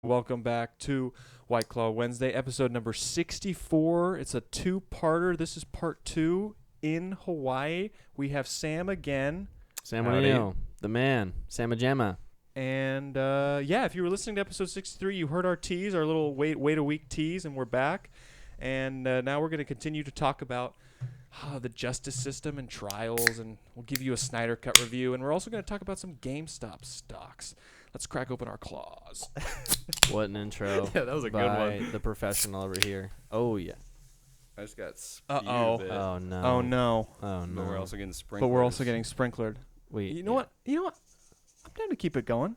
Welcome back to White Claw Wednesday, episode number 64. It's a two-parter. This is part 2 in Hawaii. We have Sam again. Sam O'Neill, the man, Samajama. And, if you were listening to episode 63, you heard our tease, our little wait a week tease, and we're back. And now we're going to continue to talk about the justice system and trials, and we'll give you a Snyder Cut review. And we're also going to talk about some GameStop stocks. Let's crack open our claws. What an intro. Yeah, that was a good one. The professional over here. Oh, yeah. I just got spewed. Oh, no. Oh, no. Oh, no. But we're also getting sprinkled. But we're also getting sprinklered. Wait. You know what? I'm down to keep it going.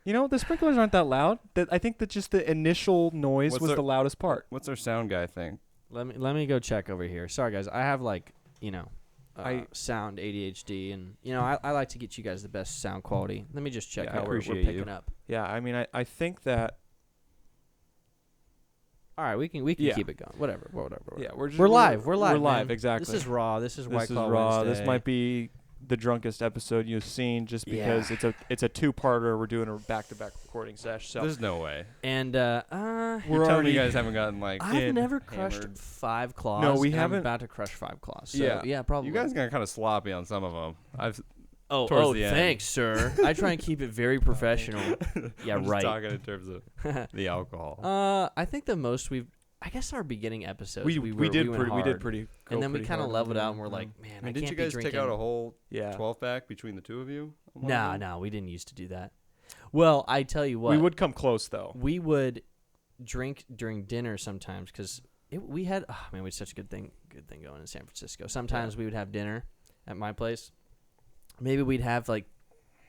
You know, the sprinklers aren't that loud. I think that just the initial noise was the loudest part. What's our sound guy think? Let me go check over here. Sorry, guys. I have, sound ADHD, and, I like to get you guys the best sound quality. Let me just check how we're picking up. Yeah, I mean, I think that... All right, we can keep it going. Whatever. Yeah, we're live. We're live, man. Exactly. This is raw. This is White Claw raw. Wednesday. This might be the drunkest episode you've seen, just because it's a two-parter. We're doing a back-to-back recording session. So There's no way. And You're telling me you guys haven't gotten I've never crushed hammered. 5 claws. No, we and haven't. I'm about to crush 5 claws. So, yeah, probably. You guys got kind of sloppy on some of them. Oh, towards the end. Thanks, sir. I try and keep it very professional. Yeah, I'm right. just talking in terms of the alcohol. I think the most I guess our beginning episodes, we did hard. pretty. And then we kind of leveled out, and we're like, man, I didn't can't you guys be take drinking. out a whole 12-pack between the two of you? No, we didn't used to do that. Well, I tell you what, we would come close though. We would drink during dinner sometimes because we had such a good thing going in San Francisco. Sometimes we would have dinner at my place. Maybe we'd have like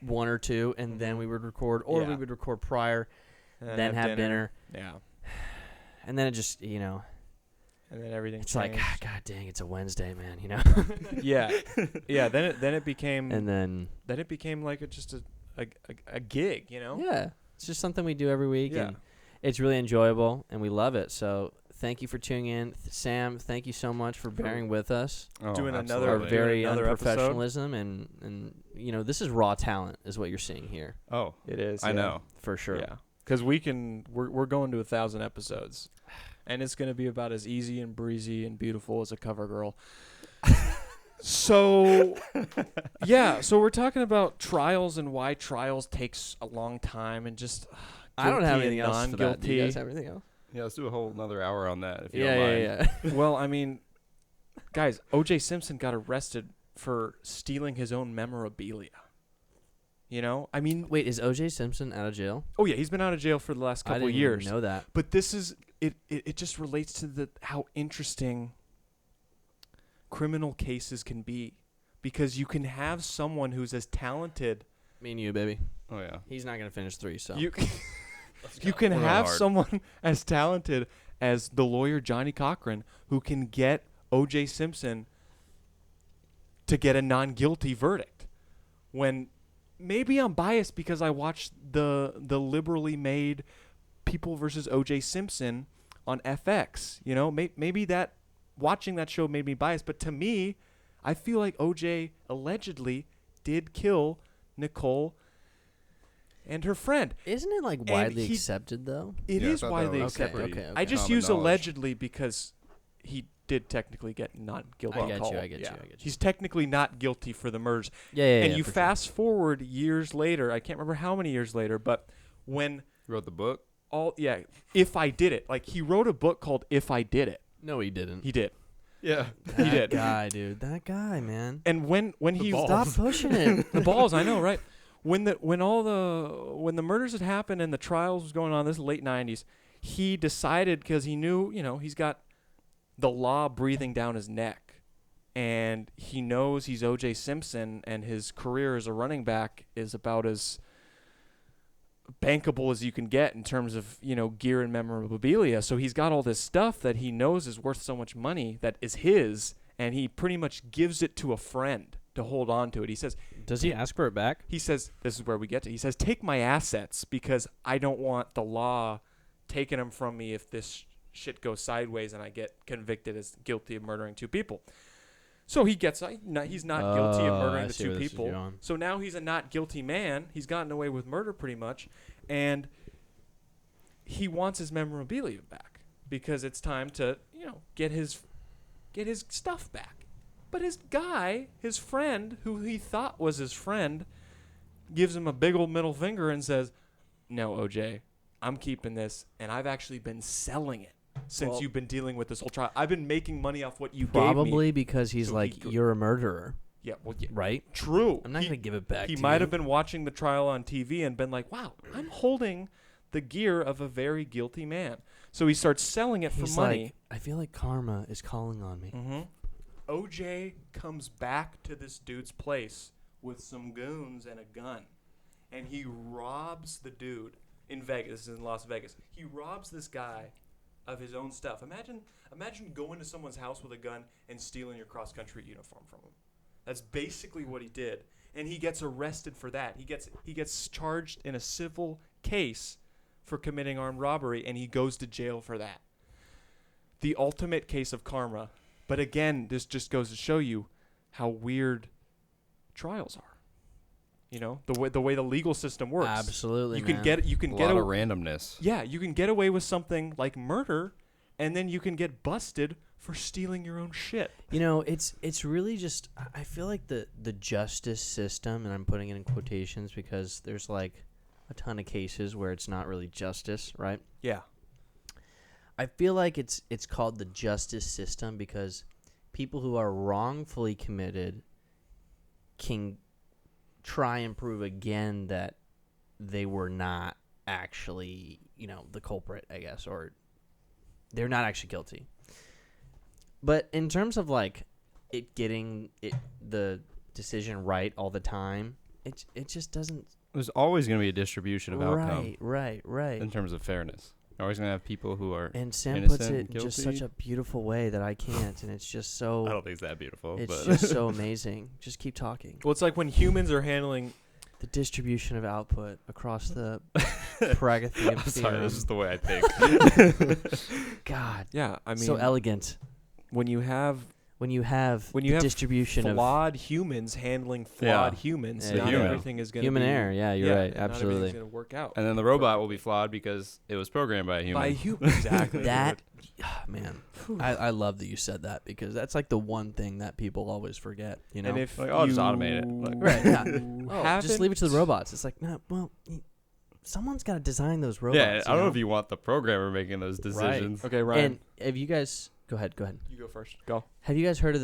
1 or 2, and then we would record, or we would record prior, then have dinner. Yeah. And then it just, and then everything. It's changed. like, God dang, it's a Wednesday, man. Yeah. Then it became. And then it became like just a gig, Yeah, it's just something we do every week, Yeah. and it's really enjoyable, and we love it. So thank you for tuning in, Sam. Thank you so much for bearing with us. Doing absolutely. Our very another unprofessionalism, and this is raw talent, is what you're seeing here. Oh, it is. I know for sure. Yeah. Because we're going to 1,000 episodes, and it's going to be about as easy and breezy and beautiful as a cover girl. So we're talking about trials and why trials takes a long time, and just I don't have guilty anything and else for that. Do you guys non-guilty. have anything else? Yeah, let's do a whole another hour on that if you don't mind. Yeah. Well, I mean, guys, O.J. Simpson got arrested for stealing his own memorabilia. I mean, Wait, is O.J. Simpson out of jail? oh yeah, he's been out of jail for the last couple I didn't years. even know that. But this is it just relates to how interesting criminal cases can be, because you can have someone who's as talented. Me and you, baby. Oh, yeah. He's not gonna finish 3, so You can We're have hard. someone as talented as the lawyer Johnny Cochran, who can get O.J. Simpson to get a non-guilty verdict. When maybe I'm biased because I watched the liberally made People versus O.J. Simpson on FX. Maybe that watching that show made me biased, but to me, I feel like O.J. allegedly did kill Nicole and her friend. isn't it like widely accepted though? It Yeah, I is thought that widely was accepted. Okay. I just common use knowledge. allegedly because he did technically get not guilty. I get you. He's technically not guilty for the murders. Yeah. And you fast forward years later, I can't remember how many years later, but when You wrote the book? If I Did It. Like, he wrote a book called If I Did It. No, he didn't. He did. Yeah. He did. That guy, man. And when he balls. Stop pushing it. the balls, I know, right? When the murders had happened and the trials was going on, this is late 90s, he decided, because he knew, he's got the law breathing down his neck, and he knows he's O.J. Simpson, and his career as a running back is about as bankable as you can get in terms of, gear and memorabilia. So he's got all this stuff that he knows is worth so much money that is his, and he pretty much gives it to a friend to hold on to it. He says, Does he ask for it back? he says, this is where we get to, he says, take my assets because I don't want the law taking them from me if this shit goes sideways and I get convicted as guilty of murdering 2 people. So he's not guilty of murdering the 2 people. So now he's a not guilty man. He's gotten away with murder pretty much. And he wants his memorabilia back because it's time to, get his stuff back. But his friend, who he thought was his friend, gives him a big old middle finger and says, "No, OJ, I'm keeping this, and I've actually been selling it since you've been dealing with this whole trial. I've been making money off what you gave me." Probably because he's So like, you're a murderer, Yeah, well, yeah, right? true. I'm not going to give it back He to might you. have been watching the trial on TV and been like, "Wow, I'm holding the gear of a very guilty man." So he starts selling it for money. Like, I feel like karma is calling on me. Mm-hmm. OJ comes back to this dude's place with some goons and a gun, and he robs the dude in Vegas. This is in Las Vegas. He robs this guy of his own stuff. Imagine going to someone's house with a gun and stealing your cross-country uniform from him. That's basically what he did, and he gets arrested for that. He gets charged in a civil case for committing armed robbery, and he goes to jail for that. The ultimate case of karma. But again, this just goes to show you how weird trials are. The way the legal system works. Absolutely, You man. can get A lot of randomness. Yeah, you can get away with something like murder, and then you can get busted for stealing your own shit. It's really just, I feel like the justice system, and I'm putting it in quotations because there's like a ton of cases where it's not really justice, right? Yeah. I feel like it's called the justice system because people who are wrongfully committed can try and prove again that they were not actually, the culprit, I guess, or they're not actually guilty. But in terms of like it getting the decision right all the time, it just doesn't. There's always going to be a distribution of outcome. Right. In terms of fairness. You're always going to have people who are And Sam innocent, puts it in just guilty. such a beautiful way that I can't, and it's just so. I don't think it's that beautiful. It's but just so amazing. Just keep talking. Well, it's like when humans are handling. The distribution of output across the Pythagorean I'm sorry, theorem. this is the way I think. God, Yeah, I mean, so elegant. when you have When you have distribution of flawed humans handling flawed humans, Yeah, not human. everything is going to human be error, yeah, you're right, and not absolutely. everything's going to work out. And then the robot will be flawed because it was programmed by a human. By human, exactly. That, man, I love that you said that because that's like the one thing that people always forget. And if Like, oh, just automate it. Like, Right, yeah. haven't- Just leave it to the robots. It's like, no, well, someone's got to design those robots. yeah, I don't know if you want the programmer making those decisions. Okay, Ryan, And have you guys? Go ahead. you go first. Go. Have you guys heard of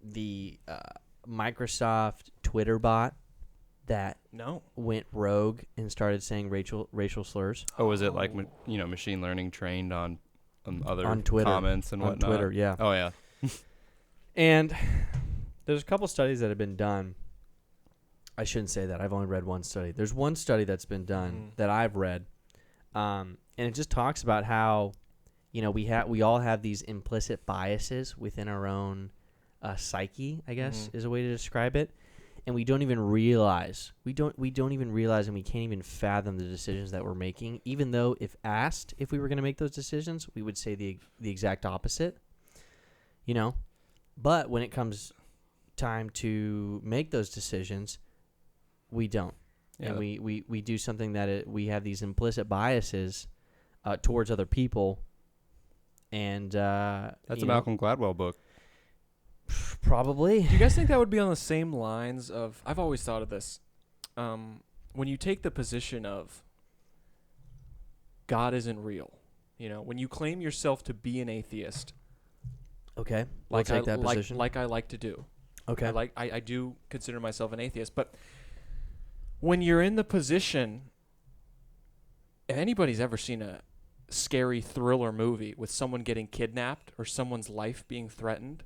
the Microsoft Twitter bot that No. went rogue and started saying racial slurs Oh, was it like machine learning trained on other on Twitter comments and on whatnot? Twitter? Yeah. Oh yeah. And there's a couple studies that have been done. I shouldn't say that. I've only read one study. There's one study that's been done that I've read, and it just talks about how, we all have these implicit biases within our own psyche, I guess, is a way to describe it, and we don't even realize. We don't even realize, and we can't even fathom the decisions that we're making. Even though, if asked if we were going to make those decisions, we would say the exact opposite. But when it comes time to make those decisions, we don't. Yeah. And we do something that we have these implicit biases towards other people. And That's a Malcolm Gladwell book. Probably. Do you guys think that would be on the same lines of? I've always thought of this. When you take the position of God isn't real, when you claim yourself to be an atheist, Okay. like We'll take that like, position. like I like to do. Okay. I do consider myself an atheist, but when you're in the position, if anybody's ever seen a scary thriller movie with someone getting kidnapped or someone's life being threatened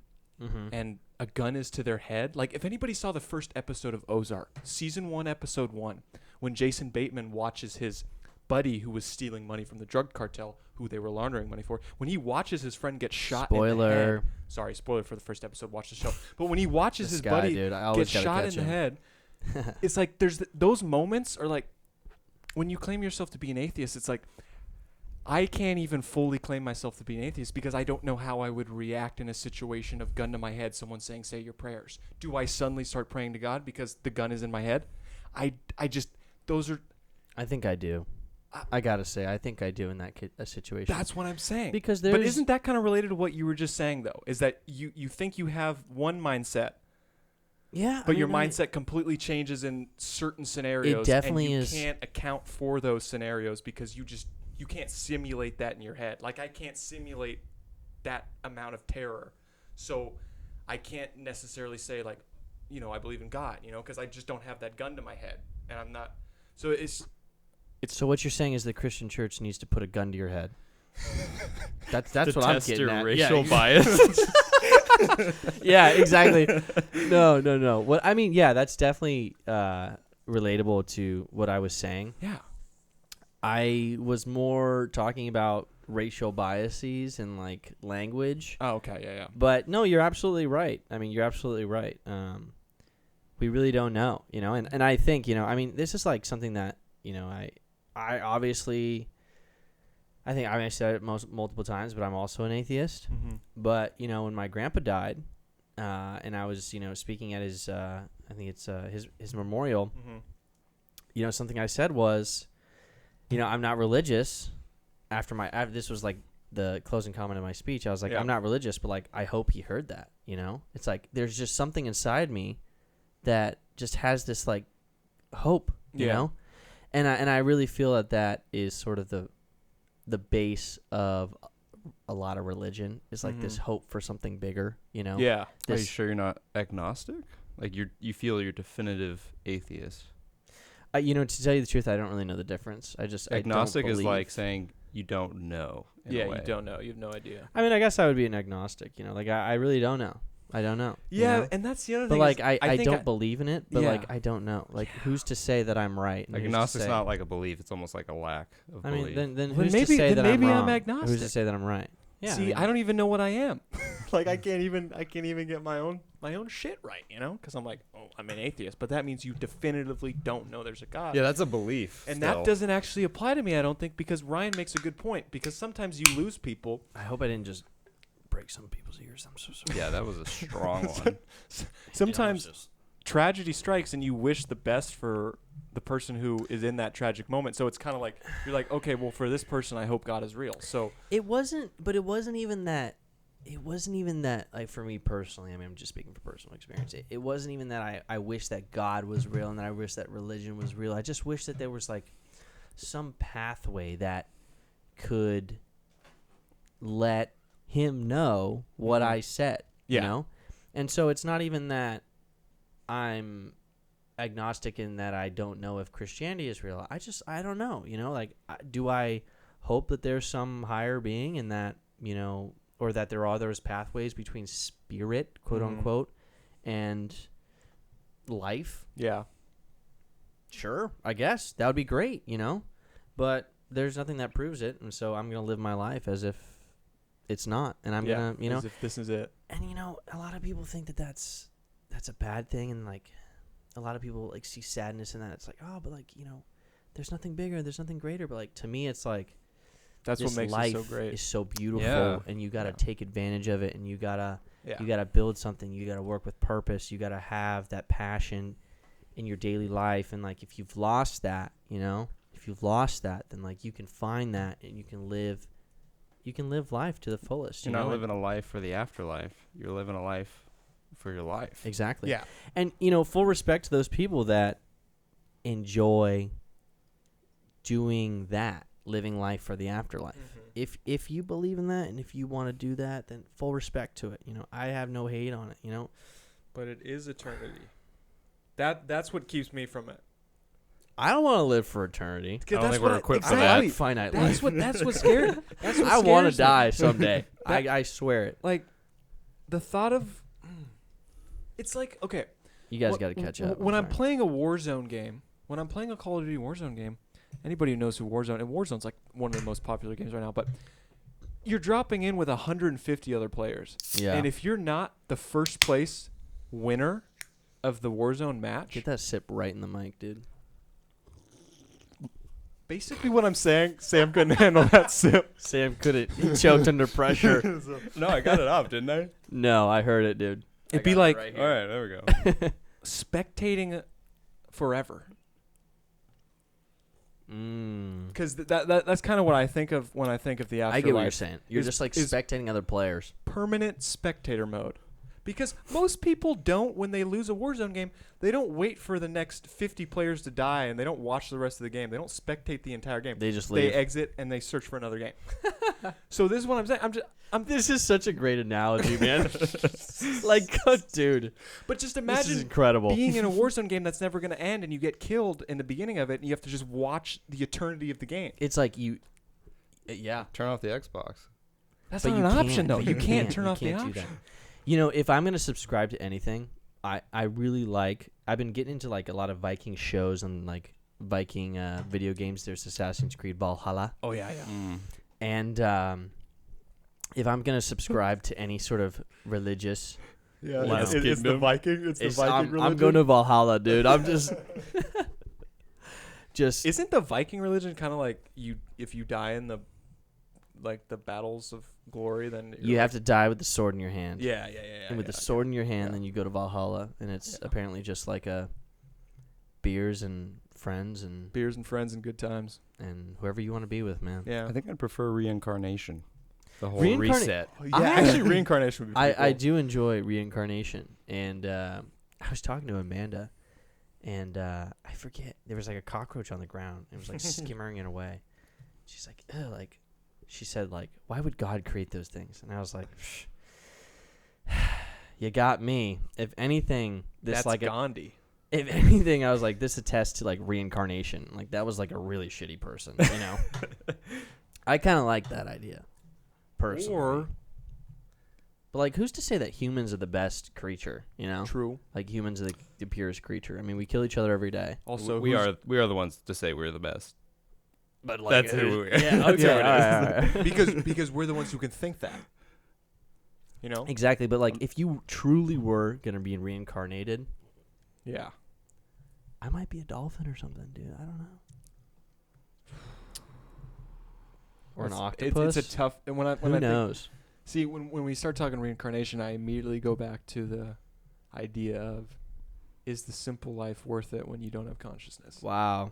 and a gun is to their head, like if anybody saw the first episode of Ozark, season 1, episode 1, when Jason Bateman watches his buddy who was stealing money from the drug cartel, who they were laundering money for, when he watches his friend get shot in the Spoiler. head. Sorry, spoiler for the first episode. Watch the show. But when he watches This his guy, buddy dude, I get always gotta shot in catch the him. head, it's like there's those moments are like when you claim yourself to be an atheist, it's like I can't even fully claim myself to be an atheist because I don't know how I would react in a situation of gun to my head, someone saying, say your prayers. Do I suddenly start praying to God because the gun is in my head? I just, those are, I think I do. I gotta say, I think I do in that situation. That's what I'm saying. Because but isn't that kind of related to what you were just saying, though? Is that you think you have one mindset, yeah, but your mindset completely changes in certain scenarios. It definitely and is. You can't account for those scenarios because you can't simulate that in your head. Like, I can't simulate that amount of terror. So I can't necessarily say, like, I believe in God, because I just don't have that gun to my head. And I'm not. So So what you're saying is the Christian church needs to put a gun to your head. That's what I'm getting at. Racial bias. Yeah, exactly. No. What I mean, yeah, that's definitely relatable to what I was saying. Yeah. I was more talking about racial biases and like language. Oh, okay. Yeah. But no, you're absolutely right. I mean, you're absolutely right. We really don't know, and I think, I mean, this is like something that, I obviously, I think I said it multiple times, but I'm also an atheist. Mm-hmm. But, when my grandpa died, and I was, speaking at his, I think it's his memorial, Mm-hmm. Something I said was, I'm not religious. After this was like the closing comment of my speech, I was like, Yeah. I'm not religious, but like, I hope he heard that, It's like, there's just something inside me that just has this like hope, you know? And I really feel that is sort of the base of a lot of religion is like this hope for something bigger, Yeah. Are you sure you're not agnostic? Like you feel you're definitive atheist? To tell you the truth, I don't really know the difference. Agnostic I don't is believe. like saying you don't know. In a way. You don't know. You have no idea. I mean, I guess I would be an agnostic, like I really don't know. I don't know. Yeah, and that's the other but thing. like I don't believe in it, but Yeah. like I don't know. Like who's to say that I'm right? And who's to Agnostic's say- not like a belief; it's almost like a lack of I belief. mean, then Well, who's maybe- to say then that maybe I'm I'm wrong? agnostic. Who's to say that I'm right? Yeah. See, I don't even know what I am. Like, I can't even get my own shit right, because I'm like, oh, I'm an atheist, but that means you definitively don't know there's a God. yeah, that's a belief. And still. that doesn't actually apply to me, I don't think, because Ryan makes a good point. Because sometimes you lose people. I hope I didn't just break some people's ears. I'm so sorry. Yeah, that was a strong one. Sometimes tragedy strikes, and you wish the best for the person who is in that tragic moment. So it's kind of like you're like, okay, well, for this person, I hope God is real. So It wasn't even that. It wasn't even that, like, for me personally. I mean, I'm just speaking for personal experience. It wasn't even that I wish that God was real and that I wish that religion was real. I just wish that there was like some pathway that could let him know what I said. Yeah. You know? And so it's not even that I'm agnostic in that I don't know if Christianity is real. I don't know, like, do I hope that there's some higher being and that, or that there are those pathways between spirit, quote unquote, and life? yeah, Sure, I guess that would be great, but there's nothing that proves it. And so I'm going to live my life as if it's not. And I'm going to, as if this is it. and a lot of people think that that's a bad thing. And like, a lot of people like see sadness in that. It's like, oh, but like, there's nothing bigger, there's nothing greater. But like, to me, it's like, That's this what makes life it so great. is so beautiful, Yeah. and you got to Yeah. take advantage of it, and you got to Yeah. you got to build something, you got to work with purpose, you got to have that passion in your daily life. And like, if you've lost that, then like you can find that and you can live life to the fullest. You're not living a life for the afterlife. You're living a life for your life. Exactly. Yeah. And full respect to those people that enjoy doing that, living life for the afterlife. If you believe in that and if you want to do that, then full respect to it. I have no hate on it. But it is eternity. That's what keeps me from it. I don't want to live for eternity. I don't think we're equipped for that. Finite That's life. That's what scared. That's what I want to scares me. die someday. That- I swear it. Like, the thought of, it's like, okay. You guys got to catch up. When I'm playing a Warzone game, when I'm playing a Call of Duty Warzone game, anybody who knows who Warzone, and Warzone's like one of the most popular games right now, but you're dropping in with 150 other players. Yeah. And if you're not the first place winner of the Warzone match, Get that sip right in the mic, dude. basically what I'm saying, Sam couldn't handle that sip. Sam couldn't. He choked under pressure. No, I got it up, didn't I? No, I heard it, dude. It'd be like All right, there we go. spectating forever. Because that's kind of what I think of when I think of the afterlife. I get what you're saying. You're is- just like is spectating other players. permanent spectator mode. Because most people don't, when they lose a Warzone game, they don't wait for the next 50 players to die and they don't watch the rest of the game. They don't spectate the entire game. They just They leave. exit and they search for another game. So this is what I'm saying. This is such a great analogy, man. Like, dude. But just This is imagine incredible. being in a Warzone game that's never going to end and you get killed in the beginning of it and you have to just watch the eternity of the game. It's like you. Yeah. Turn off the Xbox. That's But not you an can't, option, though. but You can't turn you off can't the do option. that. You know, if I'm going to subscribe to anything, I really like. I've been getting into like a lot of Viking shows and like Viking video games. There's Assassin's Creed Valhalla. Oh, yeah. And if I'm going to subscribe to any sort of religious. Yeah, Last it's the Viking. It's the Viking religion. I'm going to Valhalla, dude. I'm just. Isn't the Viking religion kind of like if you die in the battles of glory, then You have to die with the sword in your hand. Yeah. And with the sword in your hand, then you go to Valhalla, and it's apparently just like a beers and friends and beers and friends and good times. whoever you want to be with, man. Yeah, I think I'd prefer reincarnation. The whole Reincarna- reset. actually, reincarnation would be pretty I cool. do enjoy reincarnation, and I was talking to Amanda, and I forget, there was like a cockroach on the ground. It was like skimmering away. She's like, ugh, like, she said, like, why would God create those things? And I was like, you got me. If anything, this That's like Gandhi. if anything, I was like, this attests to like reincarnation. Like that was like a really shitty person, you know. I kind of like that idea, personally. But like, who's to say that humans are the best creature? You know, True. like humans are the purest creature. I mean, we kill each other every day. Also, we are the ones to say we're the best. But like, That's who we are. Yeah, okay, Yeah, all right. because we're the ones who can think that. You know. Exactly, but like, if you truly were gonna be reincarnated, Yeah. I might be a dolphin or something, dude. I don't know. Or an octopus. It's a tough. And when I Who knows? See, when we start talking reincarnation, I immediately go back to the idea of, is the simple life worth it when you don't have consciousness? Wow.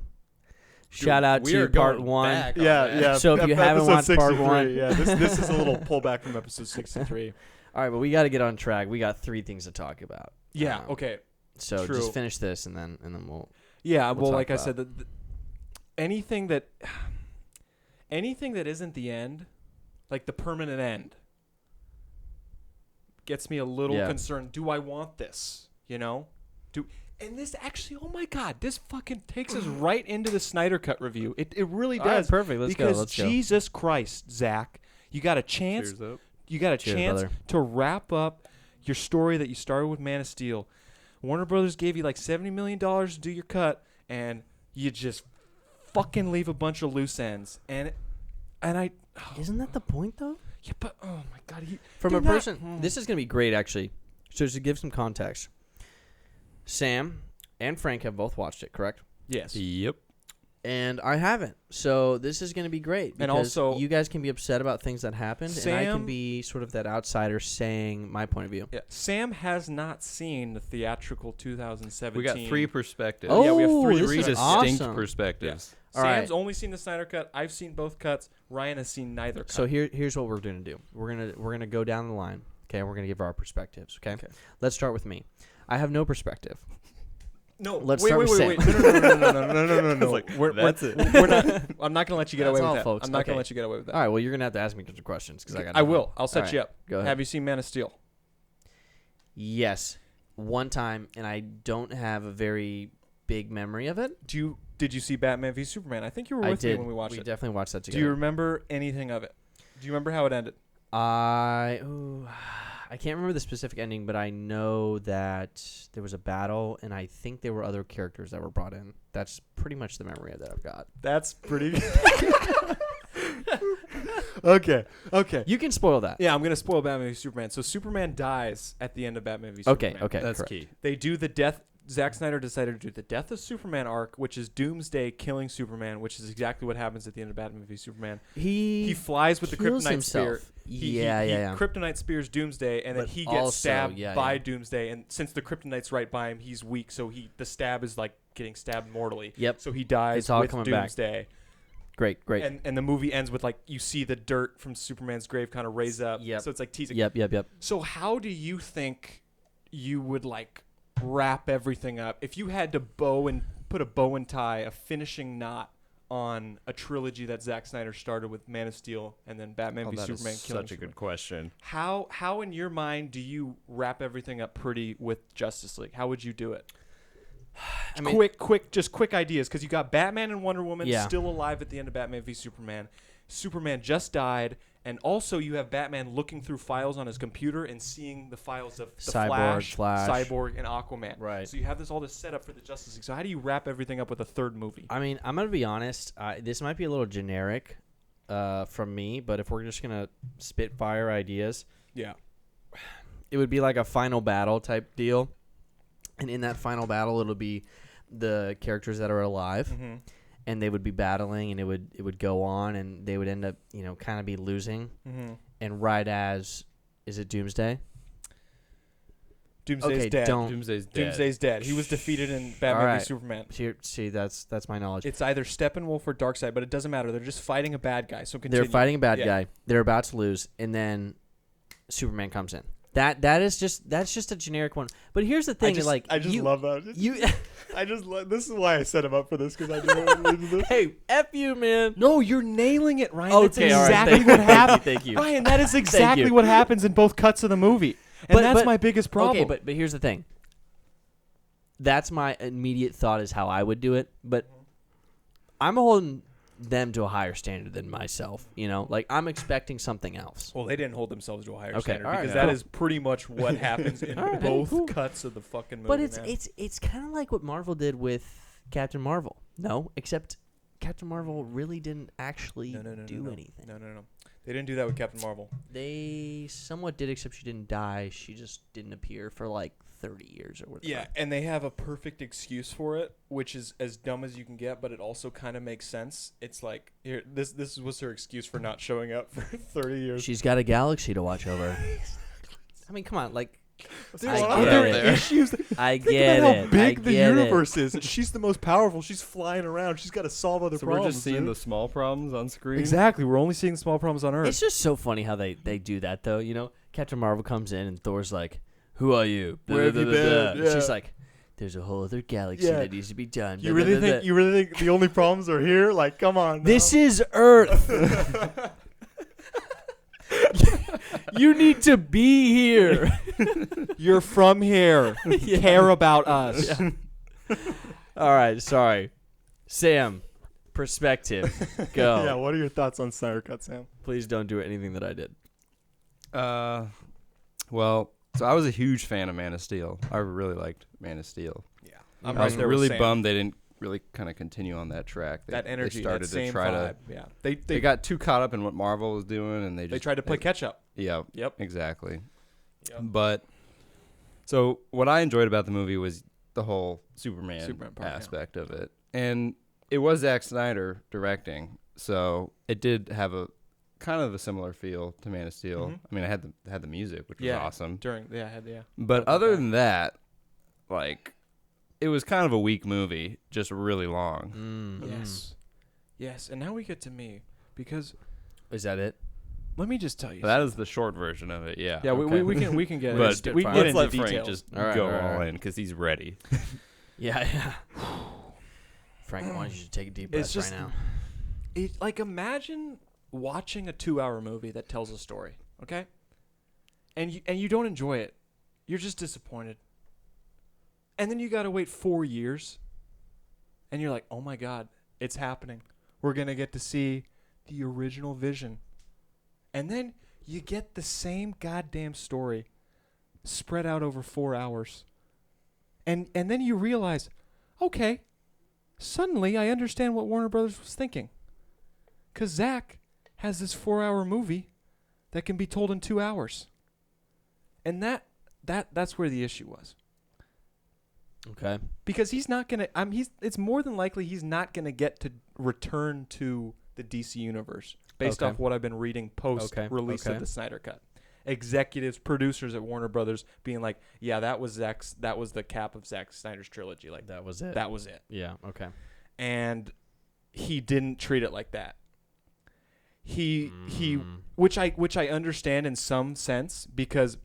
Shout out we to are part going 1. back on Yeah, that. yeah. So if you haven't Episode watched part 63, 1, yeah, this is a little pullback from episode 63. All right, but we got to get on track. We got 3 things to talk about. Yeah. Okay. So True. just finish this and then we'll. Yeah. We'll Well, talk like I about said, anything that isn't the end, like the permanent end, gets me a little concerned. Do I want this? You know? And this actually, oh my God, this fucking takes us right into the Snyder Cut review. It really All right, does. perfect. Let's go. Because Let's go. Jesus Christ, Zach, you got a chance. Cheers up. You got a Cheers, chance brother. to wrap up your story that you started with Man of Steel. Warner Brothers gave you like $70 million to do your cut, and you just fucking leave a bunch of loose ends. And I, Isn't that the point, though? yeah, but oh my God, From they're a not- person, this is going to be great, actually. So to give some context, Sam and Frank have both watched it, correct? yes, Yep. And I haven't. So this is going to be great. And because also- you guys can be upset about things that happened, and I can Sam- be sort of that outsider saying my point of view. yeah. Sam has not seen the theatrical 2017. We got 3 perspectives. Oh, Yeah, we have three this is distinct awesome. perspectives. All Sam's right. only seen the Snyder Cut. I've seen both cuts. Ryan has seen neither cut. So here's what we're going to do. We're gonna go down the line. Okay, and we're gonna give our perspectives. Okay? Let's start with me. I have no perspective. no, let's wait, start wait, with wait, Sam. wait. No. Like, We're that's it. We're not. I'm not gonna let you get That's away all, with that. folks. I'm not Okay. gonna let you get away with that. All right. Well, you're gonna have to ask me some questions because I got. I will. I'll set All you right, up. Go ahead. Have you seen Man of Steel? Yes, one time, and I don't have a very big memory of it. Did you see Batman v Superman? I think you were I with me did. when we watched We it. definitely watched that Do together. you remember anything of it? Do you remember how it ended? I can't remember the specific ending, but I know that there was a battle, and I think there were other characters that were brought in. That's pretty much the memory that I've got. That's pretty. Okay. You can spoil that. Yeah, I'm gonna spoil Batman v Superman. So Superman dies at the end of Batman v Superman. Okay. That's correct. key. They do the death. Zack Snyder decided to do the Death of Superman arc, which is Doomsday killing Superman, which is exactly what happens at the end of Batman v Superman. He flies with the kills kryptonite spear. himself. He Yeah. Kryptonite spears Doomsday, and then But he gets also, stabbed by yeah. Doomsday. And since the kryptonite's right by him, he's weak, so the stab is like getting stabbed mortally. Yep. So he dies It's all with coming back. Doomsday. Great. And the movie ends with like you see the dirt from Superman's grave kind of raise up. Yep. So it's like teasing. Yep. So how do you think you would like wrap everything up if you had to put a bow and tie, a finishing knot on a trilogy that Zack Snyder started with Man of Steel and then Batman v that Superman is killing such a Superman? good question. How in your mind do you wrap everything up pretty with Justice League? How would you do it? I mean, Quick ideas, because you got Batman and Wonder Woman Yeah. still alive at the end of Batman v Superman. Superman just died, and also you have Batman looking through files on his computer and seeing the files of the Cyborg, Flash. Cyborg, and Aquaman. Right. So you have all this set up for the Justice League. So how do you wrap everything up with a third movie? I mean, I'm gonna be honest. This might be a little generic from me, but if we're just gonna spit fire ideas, Yeah. it would be like a final battle type deal, and in that final battle, it'll be the characters that are alive, Mm-hmm. and they would be battling, and it would go on, and they would end up, kind of be losing. Mm-hmm. And right as is it Doomsday? Doomsday's Okay, dead. don't- Doomsday's dead. He was defeated in Batman Alright. v Superman. See, that's my knowledge. It's either Steppenwolf or Darkseid, but it doesn't matter. They're just fighting a bad guy. So continue. They're fighting a bad Yeah. guy. They're about to lose, and then Superman comes in. That's just a generic one. But here's the thing: I just love that. you. This is why I set him up for this, because I knew this. Hey, F you, man. No, you're nailing it, Ryan. Okay, That's all right. exactly Thank what you, happened. thank you. Ryan, that is exactly you. what happens in both cuts of the movie. And that's my biggest problem. Okay, but here's the thing. That's my immediate thought is how I would do it, but I'm holding them to a higher standard than myself. Like I'm expecting something else. Well, they didn't hold themselves to a higher Okay, standard, all right, because cool. that is pretty much what happens in All right, both cool. cuts of the fucking movie. But it's man. it's kind of like what Marvel did with Captain Marvel. No, except Captain Marvel really didn't actually do anything. No. They didn't do that with Captain Marvel. They somewhat did, except she didn't die. She just didn't appear for like 30 years or whatever. Yeah, and they have a perfect excuse for it, which is as dumb as you can get, but it also kind of makes sense. It's like, here, this was her excuse for not showing up for 30 years. She's got a galaxy to watch over. I mean, come on, like There's I other get it. issues. I Think get about it. how big I the get universe is. She's the most powerful. She's flying around. She's got to solve other So problems. we're just seeing dude. the small problems on screen. Exactly. We're only seeing small problems on Earth. It's just so funny how they do that though. Captain Marvel comes in and Thor's like, "Who are you? Where have you been?" And Yeah. she's like, "There's a whole other galaxy Yeah. that needs to be done." You really think the only problems are here? Like, come on. now. This is Earth. You need to be here. You're from here. Yeah. Care about us. All right, sorry, Sam. Perspective. Go. Yeah. What are your thoughts on Snyder Cut, Sam? Please don't do anything that I did. Well, so I was a huge fan of Man of Steel. I really liked Man of Steel. Yeah. I'm I was right there really bummed they didn't really kind of continue on that track. That energy, they started that to same try vibe. to. Yeah. They got too caught up in what Marvel was doing, and they tried to play catch up. Yeah. Yep. Exactly. Yep. But so what I enjoyed about the movie was the whole Superman part, yeah. aspect of it, and it was Zack Snyder directing, so it did have a kind of a similar feel to Man of Steel. Mhm. I mean, I had the music, which was Yeah. awesome. About But other that. than that, like, it was kind of a weak movie, just really long. Yes. And now we get to me, because Is that it? let me just tell you. But that is the short version of it. Yeah. Yeah, Okay. we can get But into, we can let's get let into Frank details. just All right, go all right, all all right. in because he's ready. Yeah. Frank, why don't you just take a deep breath It's just- right now? Like, imagine watching a 2-hour movie that tells a story, okay? And you don't enjoy it. You're just disappointed. And then you got to wait 4 years. And you're like, "Oh my god, it's happening. We're going to get to see the original vision." And then you get the same goddamn story spread out over 4 hours. And then you realize, "Okay, suddenly I understand what Warner Brothers was thinking." Because Zach has this 4-hour movie that can be told in 2 hours. And that's where the issue was. Okay. because he's not gonna. It's more than likely he's not gonna get to return to the DC universe based Okay. off what I've been reading post release Okay. of the Snyder Cut. Executives, producers at Warner Brothers being like, "Yeah, that was the cap of Zack Snyder's trilogy. Like That was it. that was it." Yeah. Okay. And he didn't treat it like that. He Mm. which I understand in some sense because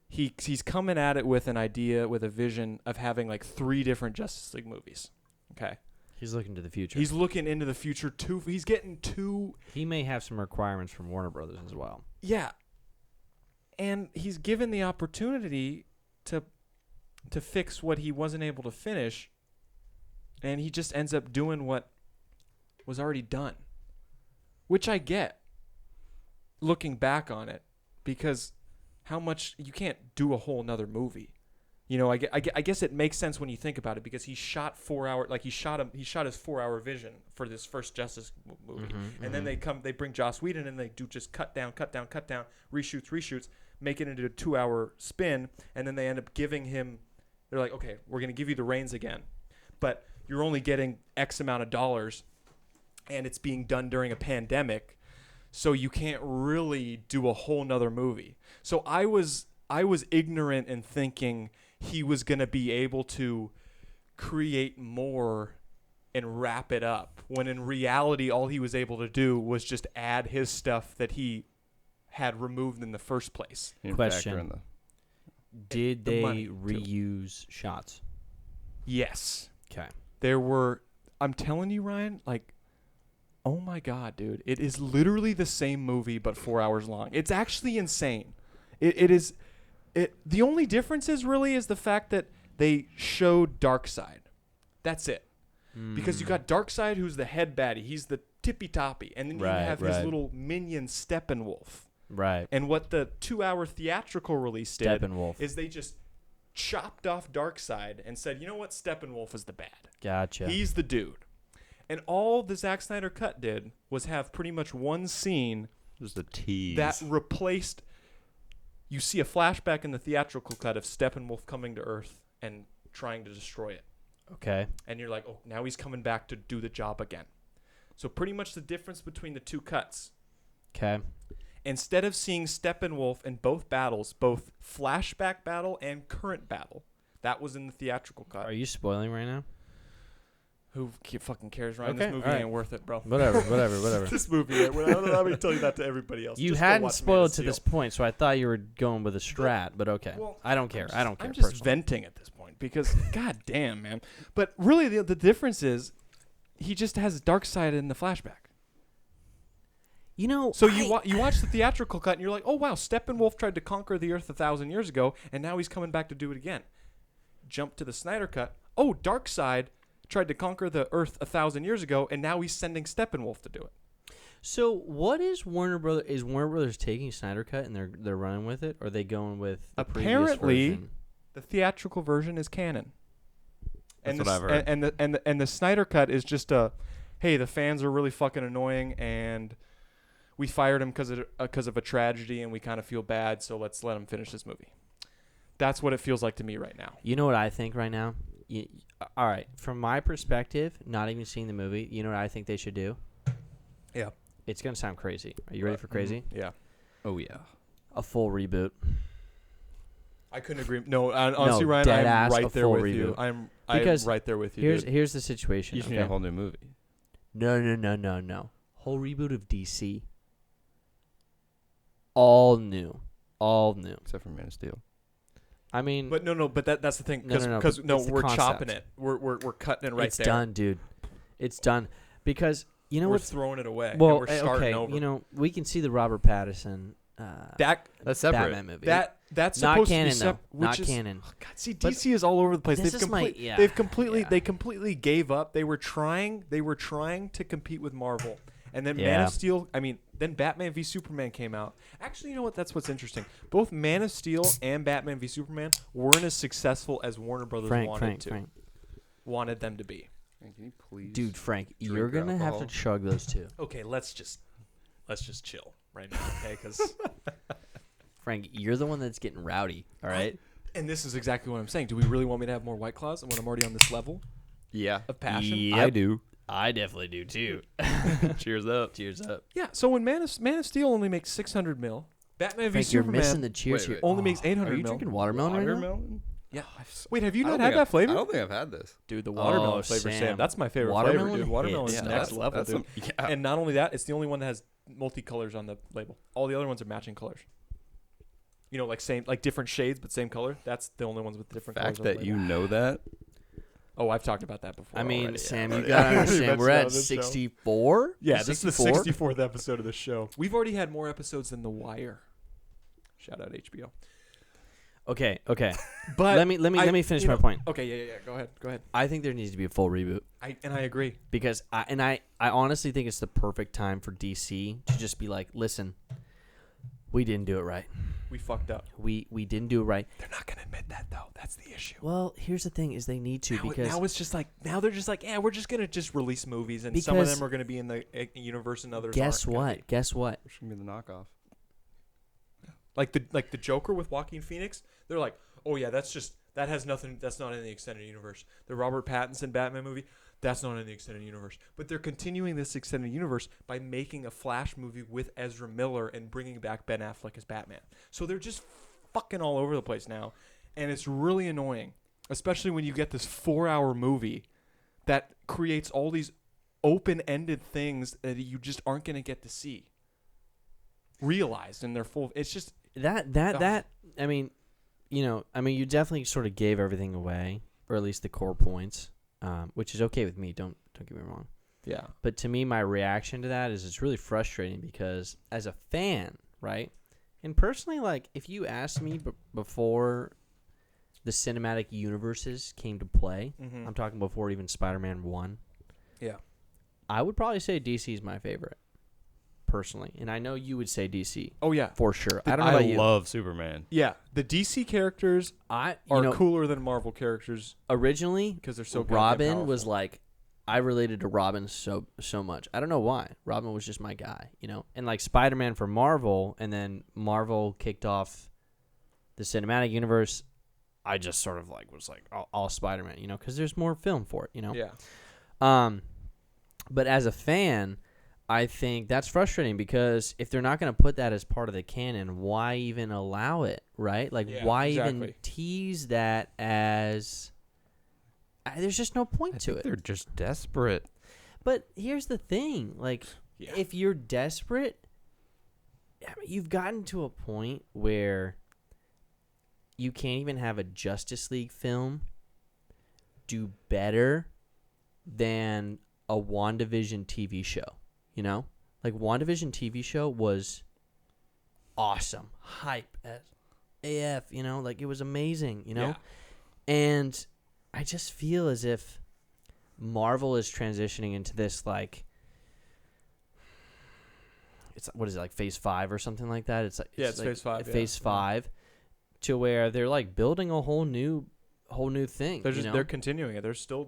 he's coming at it with an idea, with a vision of having like 3 different Justice League movies. Okay. He's looking to the future. He's looking into the future too. He's getting He may have some requirements from Warner Brothers as well. yeah. And he's given the opportunity to fix what he wasn't able to finish, and he just ends up doing what was already done. Which I get, looking back on it, because how much you can't do a whole nother movie. You know, I guess it makes sense when you think about it because he shot 4 hour, like he shot his 4-hour vision for this first Justice movie, and then they bring Joss Whedon and they do just cut down, reshoots, make it into a 2-hour spin, and then they end up giving him. They're like, okay, we're gonna give you the reins again, but you're only getting X amount of dollars. And it's being done during a pandemic, so you can't really do a whole nother movie. So I was ignorant in thinking he was going to be able to create more and wrap it up, when in reality all he was able to do was just add his stuff that he had removed in the first place. Question. Did The they money, too. reuse shots? Yes. Okay. There were, I'm telling you, Ryan, like, oh my God, dude. It is literally the same movie, but 4 hours long. It's actually insane. It is, the only difference is the fact that they showed Darkseid. That's it. Because you got Darkseid, who's the head baddie. He's the tippy-toppy. And then you have his little minion, Steppenwolf. Right. And what the 2-hour theatrical release did Steppenwolf. is they just chopped off Darkseid and said, you know what? Steppenwolf is the bad. Gotcha. He's the dude. And all the Zack Snyder cut did was have pretty much one scene Just a tease. that replaced. You see a flashback in the theatrical cut of Steppenwolf coming to Earth and trying to destroy it. Okay. And you're like, oh, now he's coming back to do the job again. So pretty much the difference between the two cuts. Okay. Instead of seeing Steppenwolf in both battles, both flashback battle and current battle, that was in the theatrical cut. Are you spoiling right now? Who fucking cares, Ryan? Okay, This movie all right. ain't worth it, bro. Whatever. This movie ain't worth it. I don't know how to tell you that to everybody else. You Just go hadn't watch Man spoiled of to Steel. this point, so I thought you were going with a strat, but okay. Well, I don't care. I don't care I'm just personally. venting at this point because, god damn, man. But really, the difference is he just has Darkseid in the flashback. You know, So you watch the theatrical cut and you're like, oh, wow, Steppenwolf tried to conquer the Earth 1,000 years ago, and now he's coming back to do it again. Jump to the Snyder cut. Oh, Darkseid tried to conquer the Earth 1,000 years ago, and now he's sending Steppenwolf to do it. So what is Warner Brothers? Is Warner Brothers taking Snyder Cut and they're running with it, or are they going with the Apparently, previous version? the theatrical version is canon. That's And what the, I've heard. And the Snyder cut is just a, hey, the fans are really fucking annoying, and we fired him because of a tragedy, and we kind of feel bad, so let's let him finish this movie. That's what it feels like to me right now. You know what I think right now? All right, from my perspective, not even seeing the movie, you know what I think they should do? Yeah. It's gonna sound crazy. Are you ready for crazy? Yeah. Oh yeah. A full reboot. I couldn't agree. No, honestly, No, Ryan, dead I'm ass, a right there full with reboot. you. I'm Because right there with you. dude. Here's the situation. You just need okay? a whole new movie. No. Whole reboot of DC. All new. Except for Man of Steel. I mean, But but that's the thing. No, Because but it's the we're concept. chopping it. We're cutting it right it's there. done, dude. It's done. Because you know We're what's throwing it away. well, and we're starting okay. over. You know, we can see the Robert Pattinson That's separate. Batman movie. that's not supposed canon to be though. which Not is, canon. Oh, God, see, But DC is all over the place. this They've is my- yeah, they've completely yeah. they completely gave up. They were trying to compete with Marvel. And then Man Yeah. of Steel, then Batman v Superman came out. Actually, you know what? That's what's interesting. Both Man of Steel and Batman v Superman weren't as successful as Warner Brothers wanted them to be. Man, can you please? Dude, Frank, drink you're gonna have alcohol? to chug those two. Okay, let's just chill right now, okay? Because Frank, you're the one that's getting rowdy. All right. And this is exactly what I'm saying. Do we really want me to have more White Claws when I'm already on this level Yeah. of passion? Yep. I do. I definitely do too. Cheers up. Cheers up. Yeah. So when Man of Steel only makes 600 mil, Batman v Frank, you're Superman missing the cheers Wait, here. only makes Are 800 you mil. drinking watermelon right now? Watermelon? Yeah. Oh, Wait, have you I don't not had think that I've- flavor? I don't think I've had this. Dude, the watermelon flavor, Sam. Sam. That's my favorite Watermelon flavor, dude. Watermelon's hits, next dog. level, dude. Yeah. And not only that, it's the only one that has multicolors on the label. All the other ones are matching colors. You know, like different shades, but same color. That's the only ones with different fact colors. on the that you label. know that. Oh, I've talked about that before. I mean, already, Sam, yeah. you gotta understand. Mentioned We're that at on this show. 64. Yeah, this is the 64? 64th episode of the show. We've already had more episodes than The Wire. Shout out HBO. Okay. But let me finish my point. Okay, yeah. Go ahead. I think there needs to be a full reboot I agree. because I honestly think it's the perfect time for DC to just be like, listen, we didn't do it right. We fucked up. We didn't do it right. They're not gonna admit that though. That's the issue. Well, here's the thing: is they need to because now it's just like they're just like, yeah, we're just gonna just release movies, and some of Because them are gonna be in the universe, and others. guess aren't gonna what? be. Guess what? Which should be the knockoff. Like the Joker with Joaquin Phoenix, they're like, oh yeah, that has nothing. That's not in the extended universe. The Robert Pattinson Batman movie, that's not in the extended universe. But they're continuing this extended universe by making a Flash movie with Ezra Miller and bringing back Ben Affleck as Batman. So they're just fucking all over the place now, and it's really annoying, especially when you get this 4-hour movie that creates all these open-ended things that you just aren't going to get to see realized in their full. It's just That I mean, you definitely sort of gave everything away, or at least the core points, which is okay with me. Don't get me wrong. yeah. But to me, my reaction to that is it's really frustrating because as a fan, right? And personally, like, if you asked me before the cinematic universes came to play, Mm-hmm. I'm talking before even Spider-Man 1, Yeah. I would probably say DC is my favorite, personally. And I know you would say DC, Oh yeah. for sure. I don't know I about you. love Superman. Yeah. The DC characters I are cooler than Marvel characters originally, because they're so goddamn Robin was powerful. like, I related to Robin so much. I don't know why. Robin was just my guy, And like Spider-Man for Marvel, and then Marvel kicked off the cinematic universe. I just sort of like was like all Spider-Man, because there's more film for it, Yeah. But as a fan, I think that's frustrating because if they're not going to put that as part of the canon, why even allow it, right? Like, Yeah, why even exactly. tease that as... there's just no point to it. They're just desperate. But here's the thing. Like, Yeah. if you're desperate, you've gotten to a point where you can't even have a Justice League film do better than a WandaVision TV show, Like, WandaVision TV show was awesome. Hype as AF, Like, it was amazing, Yeah. And I just feel as if Marvel is transitioning into this, like, what is it, like Phase 5 or something like that? It's like It's like Phase 5. Phase 5, to where they're like building a whole new thing. They're continuing it.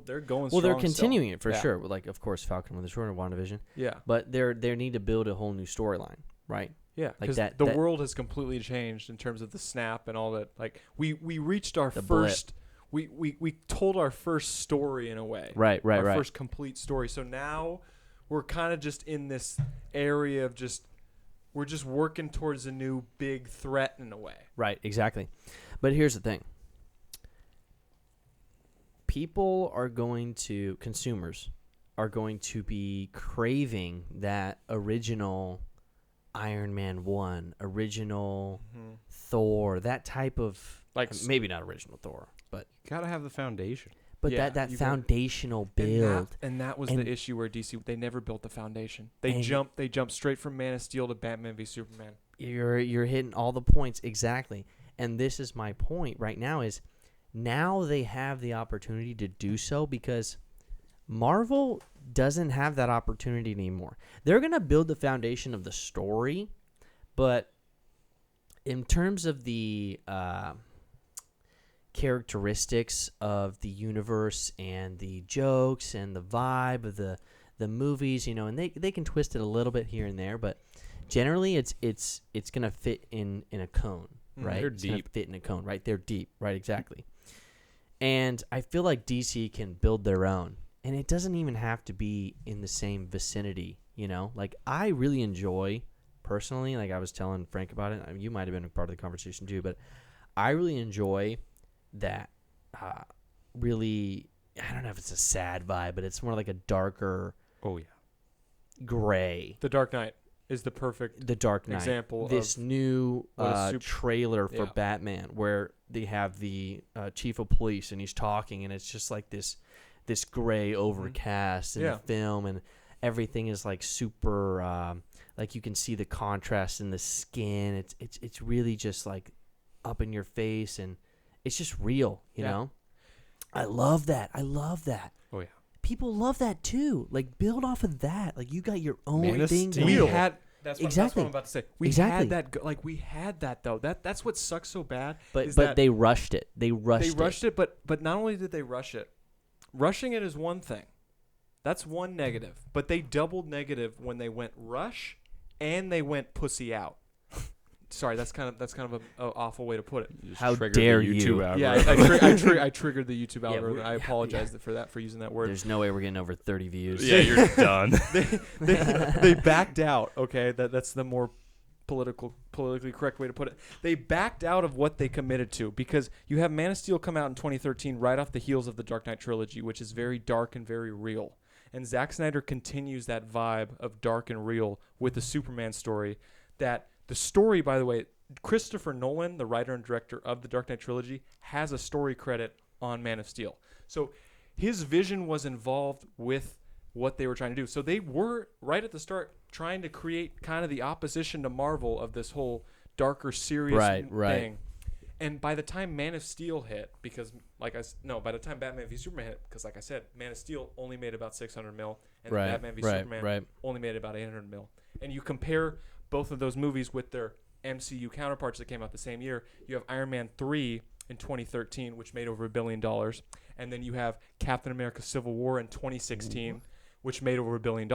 They're going. Well, they're strong continuing still. it for Yeah. sure. Like, of course, Falcon with the Short and WandaVision, Yeah. but they need to build a whole new storyline, right? Yeah, Like because that- the that- world has completely changed in terms of the snap and all that. Like we reached our The blip. first. We told our first story in a way. Right. Our first complete story. So now we're kind of just in this area of we're just working towards a new big threat in a way. Right, exactly. But here's the thing. Consumers are going to be craving that original Iron Man 1, original Thor, that type of, Like maybe not original Thor, but Gotta have the foundation. Yeah, that you got- foundational build. And that was And- the issue where DC they never built the foundation. And- They jumped straight from Man of Steel to Batman v Superman. You're hitting all the points exactly. And this is my point right now is now they have the opportunity to do so because Marvel doesn't have that opportunity anymore. They're going to build the foundation of the story, but in terms of the characteristics of the universe and the jokes and the vibe of the movies, and they can twist it a little bit here and there, but generally it's going to fit in a cone, right? They're It's gonna deep. fit in a cone, right? They're deep, right? Exactly. And I feel like DC can build their own, and it doesn't even have to be in the same vicinity, you know? Like, I really enjoy, personally, like I was telling Frank about it, I mean, you might have been a part of the conversation too, but I really enjoy that really, I don't know if it's a sad vibe, but it's more like a darker Oh yeah. gray. The Dark Knight is the perfect The Dark Knight. example This of new what a trailer for Yeah. Batman where they have the chief of police and he's talking and it's just like this gray overcast in Yeah. the film, and everything is like super like you can see the contrast in the skin. It's really just like up in your face, and it's just real, you Yeah. know? I love that. Oh yeah. People love that too. Like, build off of that. Like, you got your own Man of thing. Steel. we going. had. That's what Exactly. I'm about to say. We Exactly. had that. We had that though. That's what sucks so bad. is But that they rushed it. They rushed it. But not only did they rush it, rushing it is one thing. That's one negative. But they doubled negative when they went rush, and they went pussy out. Sorry, that's kind of an awful way to put it. You just How triggered the dare YouTube you. algorithm. I triggered the YouTube algorithm. I apologize for that, for using that word. There's no way we're getting over 30 views. Yeah, you're done. They backed out. Okay, that's the more politically correct way to put it. They backed out of what they committed to, because you have Man of Steel come out in 2013 right off the heels of the Dark Knight trilogy, which is very dark and very real. And Zack Snyder continues that vibe of dark and real with the Superman story. That the story, by the way, Christopher Nolan, the writer and director of the Dark Knight trilogy, has a story credit on Man of Steel. So his vision was involved with what they were trying to do. So they were, right at the start, trying to create kind of the opposition to Marvel of this whole darker, serious Right. thing. And by the time Man of Steel hit, by the time Batman v Superman hit, because like I said, Man of Steel only made about 600 mil, and Right, Batman v right, Superman right. only made about 800 mil. And you compare both of those movies with their MCU counterparts that came out the same year. You have Iron Man 3 in 2013, which made over $1 billion. And then you have Captain America Civil War in 2016, which made over $1 billion.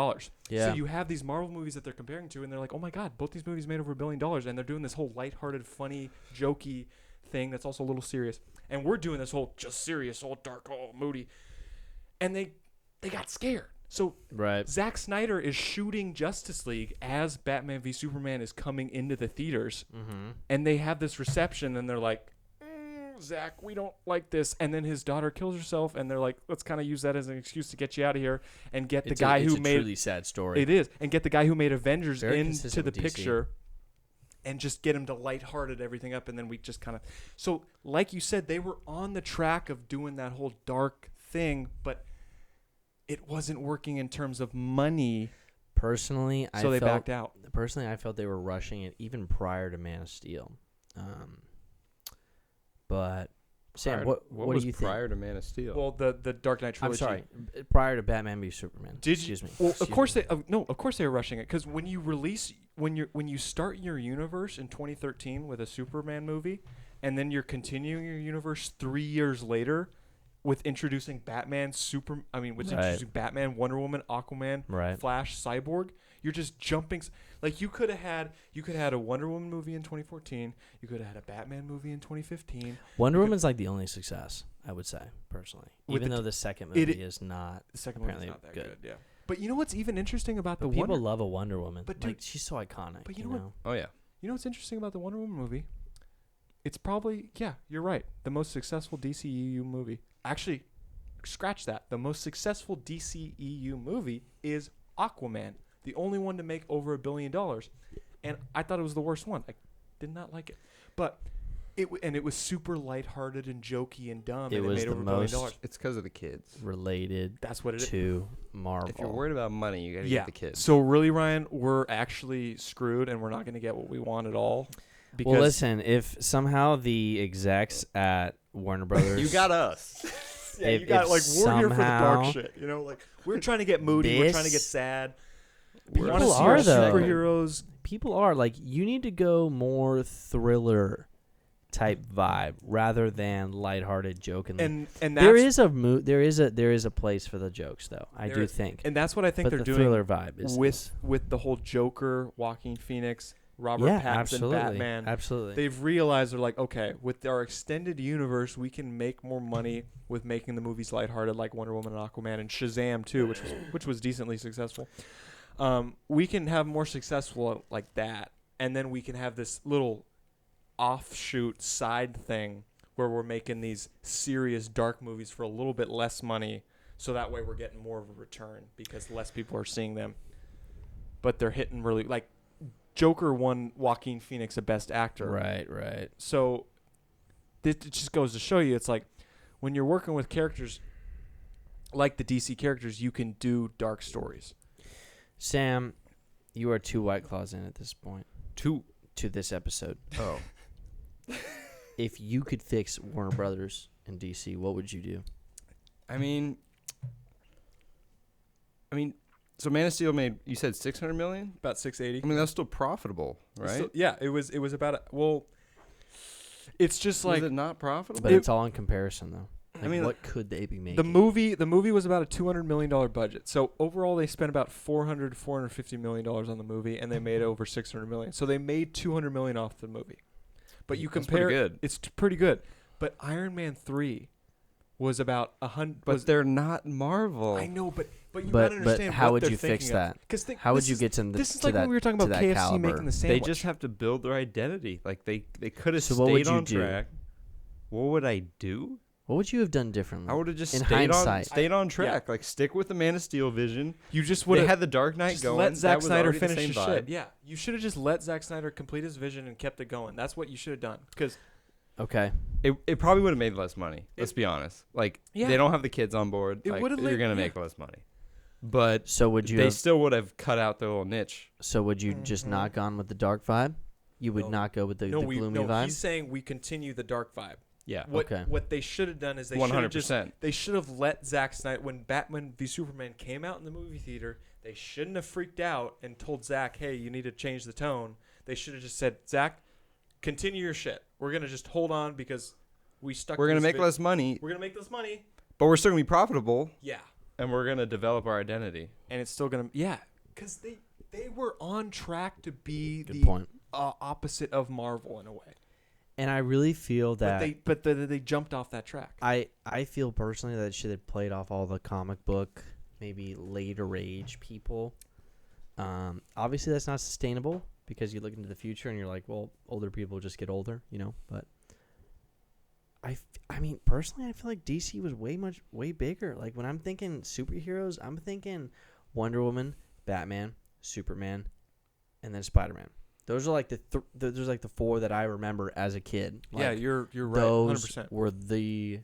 Yeah. So you have these Marvel movies that they're comparing to, and they're like, oh my God, both these movies made over $1 billion. And they're doing this whole lighthearted, funny, jokey thing that's also a little serious. And we're doing this whole just serious, all dark, all moody. And they got scared. So Right. Zack Snyder is shooting Justice League as Batman v Superman is coming into the theaters, and they have this reception, and they're like, Zack, we don't like this. And then his daughter kills herself, and they're like, let's kind of use that as an excuse to get you out of here and get the guy who made truly sad story. it is, and get the guy who made Avengers Very into consistent the with DC. picture, and just get him to lighthearted everything up, and then we just kind of. So, like you said, they were on the track of doing that whole dark thing, but it wasn't working in terms of money, Personally, so they backed out. Personally, I felt they were rushing it even prior to Man of Steel. But Sam, what was do you think? prior to Man of Steel? Well, the Dark Knight I'm trilogy. sorry, prior to Batman v Superman. Excuse me. Well, Excuse of course me. of course they were rushing it, because when you start your universe in 2013 with a Superman movie, and then you're continuing your universe 3 years later with introducing introducing Batman, Wonder Woman, Aquaman, Right. Flash, Cyborg. You're just jumping. Like, you could have had a Wonder Woman movie in 2014. You could have had a Batman movie in 2015. Wonder Woman's like the only success, I would say, personally. With Even the though the second movie is not. The second movie's Apparently not that good. good. Yeah. But you know what's even interesting about the But people Wonder? love a Wonder Woman. But Like, dude- she's so iconic. but you you know know. Oh yeah. You know what's interesting about the Wonder Woman movie? It's probably, you're right, the most successful DCEU movie. Actually, scratch that. The most successful DCEU movie is Aquaman, the only one to make over $1 billion. And I thought it was the worst one. I did not like it. But it was super lighthearted and jokey and dumb. It and was it made the over $1 billion. most It's because of the kids. related That's what it is. to Marvel. If you're worried about money, you gotta Yeah. get the kids. So really, Ryan, we're actually screwed, and we're not going to get what we want at all. Because Well, listen, if somehow the execs at Warner Brothers. you got us. Yeah, If- you got if like we're here for the dark somehow shit. You know, like we're trying to get moody, we're trying to get this- sad. People wanna see are, our though. superheroes. People are like, you need to go more thriller type vibe rather than lighthearted joking. And that's there is a place for the jokes though. I There do is. think. and that's what I think But they're the doing thriller vibe is with the whole Joker, Joaquin Phoenix, Robert Yeah, Pattinson absolutely. Batman. Absolutely. They've realized they're like, okay, with our extended universe, we can make more money with making the movies lighthearted, like Wonder Woman and Aquaman and Shazam too, which was decently successful. We can have more successful like that, and then we can have this little offshoot side thing where we're making these serious dark movies for a little bit less money, so that way we're getting more of a return because less people are seeing them. But they're hitting really like Joker won Joaquin Phoenix a Best Actor. Right. So it just goes to show you, it's like when you're working with characters like the DC characters, you can do dark stories. Sam, you are 2 White Claws in at this point. 2 to this episode. Oh. If you could fix Warner Brothers in DC, what would you do? I mean, so Man of Steel made, you said 600 million? About 680. I mean, that's still profitable, right? So, yeah, it was about it's just like was it not profitable? But it's all in comparison, though. Like, I mean, what could they be making? the movie was about a $200 million budget. So overall, they spent about $450 million on the movie, and they made over $600 million. So they made $200 million off the movie. But you That's compare, pretty good. It's pretty good. But Iron Man 3 was about 100. But they're not Marvel. I know, but you But gotta understand how what would they're you fix thinking of. that? 'Cause How would you get to This is to like that, when we were talking to about that KFC caliber? making the They sandwich. just have to build their identity. Like they could have So what would stayed you on do? track. What would I do? What would you have done differently? I would have just In stayed hindsight. on track. Like stick with the Man of Steel vision. You just would They have had the Dark Knight just going. let That Zack was Snyder already the finish same his vibe. shit. Yeah, you should have just let Zack Snyder complete his vision and kept it going. That's what you should have done. Because Okay. It probably would have made less money. Let's be honest. Like Yeah. they don't have the kids on board. It Like, would've you're made- gonna make less money. But So would you they have, still would have cut out their little niche. so would you just not gone with the dark vibe? You would No. not go with the gloomy no, vibe? he's saying we continue the dark vibe. Yeah. Okay. What they should have done is they 100%. They should have let Zack Snyder, when Batman v Superman came out in the movie theater, they shouldn't have freaked out and told Zack, hey, you need to change the tone. They should have just said, Zack, continue your shit. We're gonna just hold on because we stuck. We're to gonna this make less money, We're gonna make less money. but we're still gonna be profitable, Yeah, and we're gonna develop our identity. and it's still gonna because they were on track to be Good the point. Opposite of Marvel in a way. And I really feel that But they jumped off that track. I feel personally that it should have played off all the comic book, maybe later age people. Obviously, that's not sustainable because you look into the future and you're like, well, older people just get older, you know. But I mean, personally, I feel like DC was way bigger. Like when I'm thinking superheroes, I'm thinking Wonder Woman, Batman, Superman, and then Spider-Man. Those are like those are like the 4 that I remember as a kid. Yeah, Like, you're right. those 100%. were the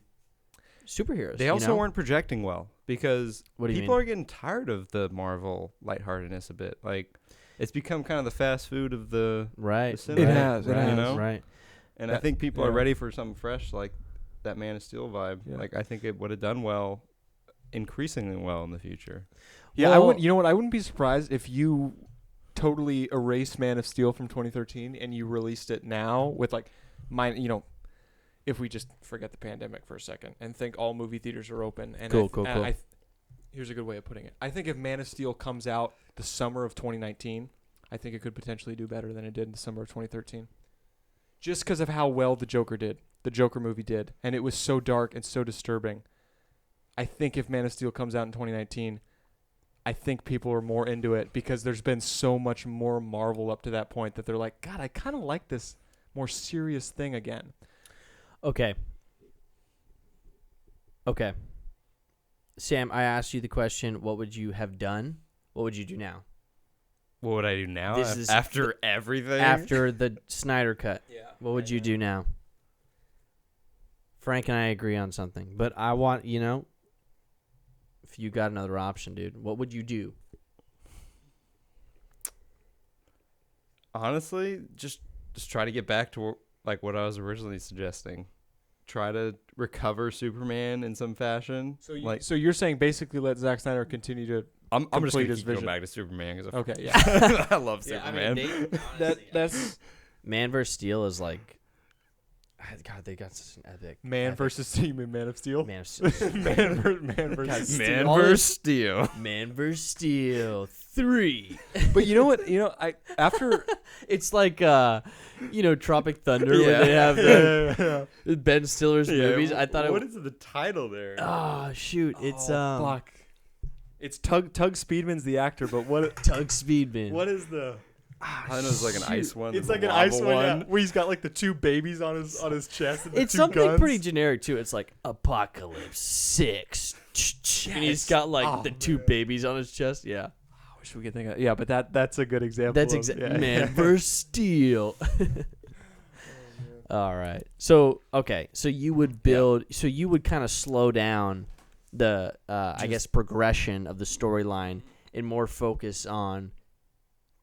superheroes. They you also know? weren't projecting well because What do you people mean? are getting tired of the Marvel lightheartedness a bit. Like it's become kind of the fast food of the right. the cinema, It has, right, you know? Right. And I That- think people are yeah. ready for something fresh, like that Man of Steel vibe. Yeah. Like I think it would have done well, increasingly well in the future. Yeah, Well- you know what? I wouldn't be surprised if you totally erased Man of Steel from 2013 and you released it now with like if we just forget the pandemic for a second and think all movie theaters are open and Cool. here's a good way of putting it. I think if Man of Steel comes out the summer of 2019, I think it could potentially do better than it did in the summer of 2013. Just because of how well the Joker movie did, and it was so dark and so disturbing. I think if Man of Steel comes out in 2019, I think people are more into it because there's been so much more Marvel up to that point that they're like, God, I kind of like this more serious thing again. Okay. Sam, I asked you the question, what would you have done? What would you do now? What would I do now This is after everything? After the Snyder cut, Yeah. what would you do now? Frank and I agree on something, but I want, if you got another option, dude, what would you do? Honestly, just try to get back to like what I was originally suggesting. Try to recover Superman in some fashion. So you're saying basically let Zack Snyder continue to I'm just complete gonna his keep going vision. back to Superman because Okay, yeah. I love Superman. That's Man vs. Steel is like, God, they got such an epic. Man versus Team, Man of Steel. Man of Steel. Man versus Man All versus this- Steel. Man vs. Steel 3. But you know what? I after It's like Tropic Thunder Yeah. where they have the Ben Stiller's movies. I thought What is the title there? Oh shoot! It's fuck. It's Tug Speedman's the actor, but what Tug Speedman. what is the? I know it's like an ice one. It's the like an lava ice one, yeah, where he's got like the 2 babies on his chest. And the It's 2 something guns. pretty generic too. It's like Apocalypse 6, and he's got like the 2 babies on his chest. Yeah, I wish we could think of. Yeah, but that's a good example. that's of- exactly yeah, Man yeah. vs. Steel. All right. So okay. So you would build. So you would kind of slow down the I guess progression of the storyline and more focus on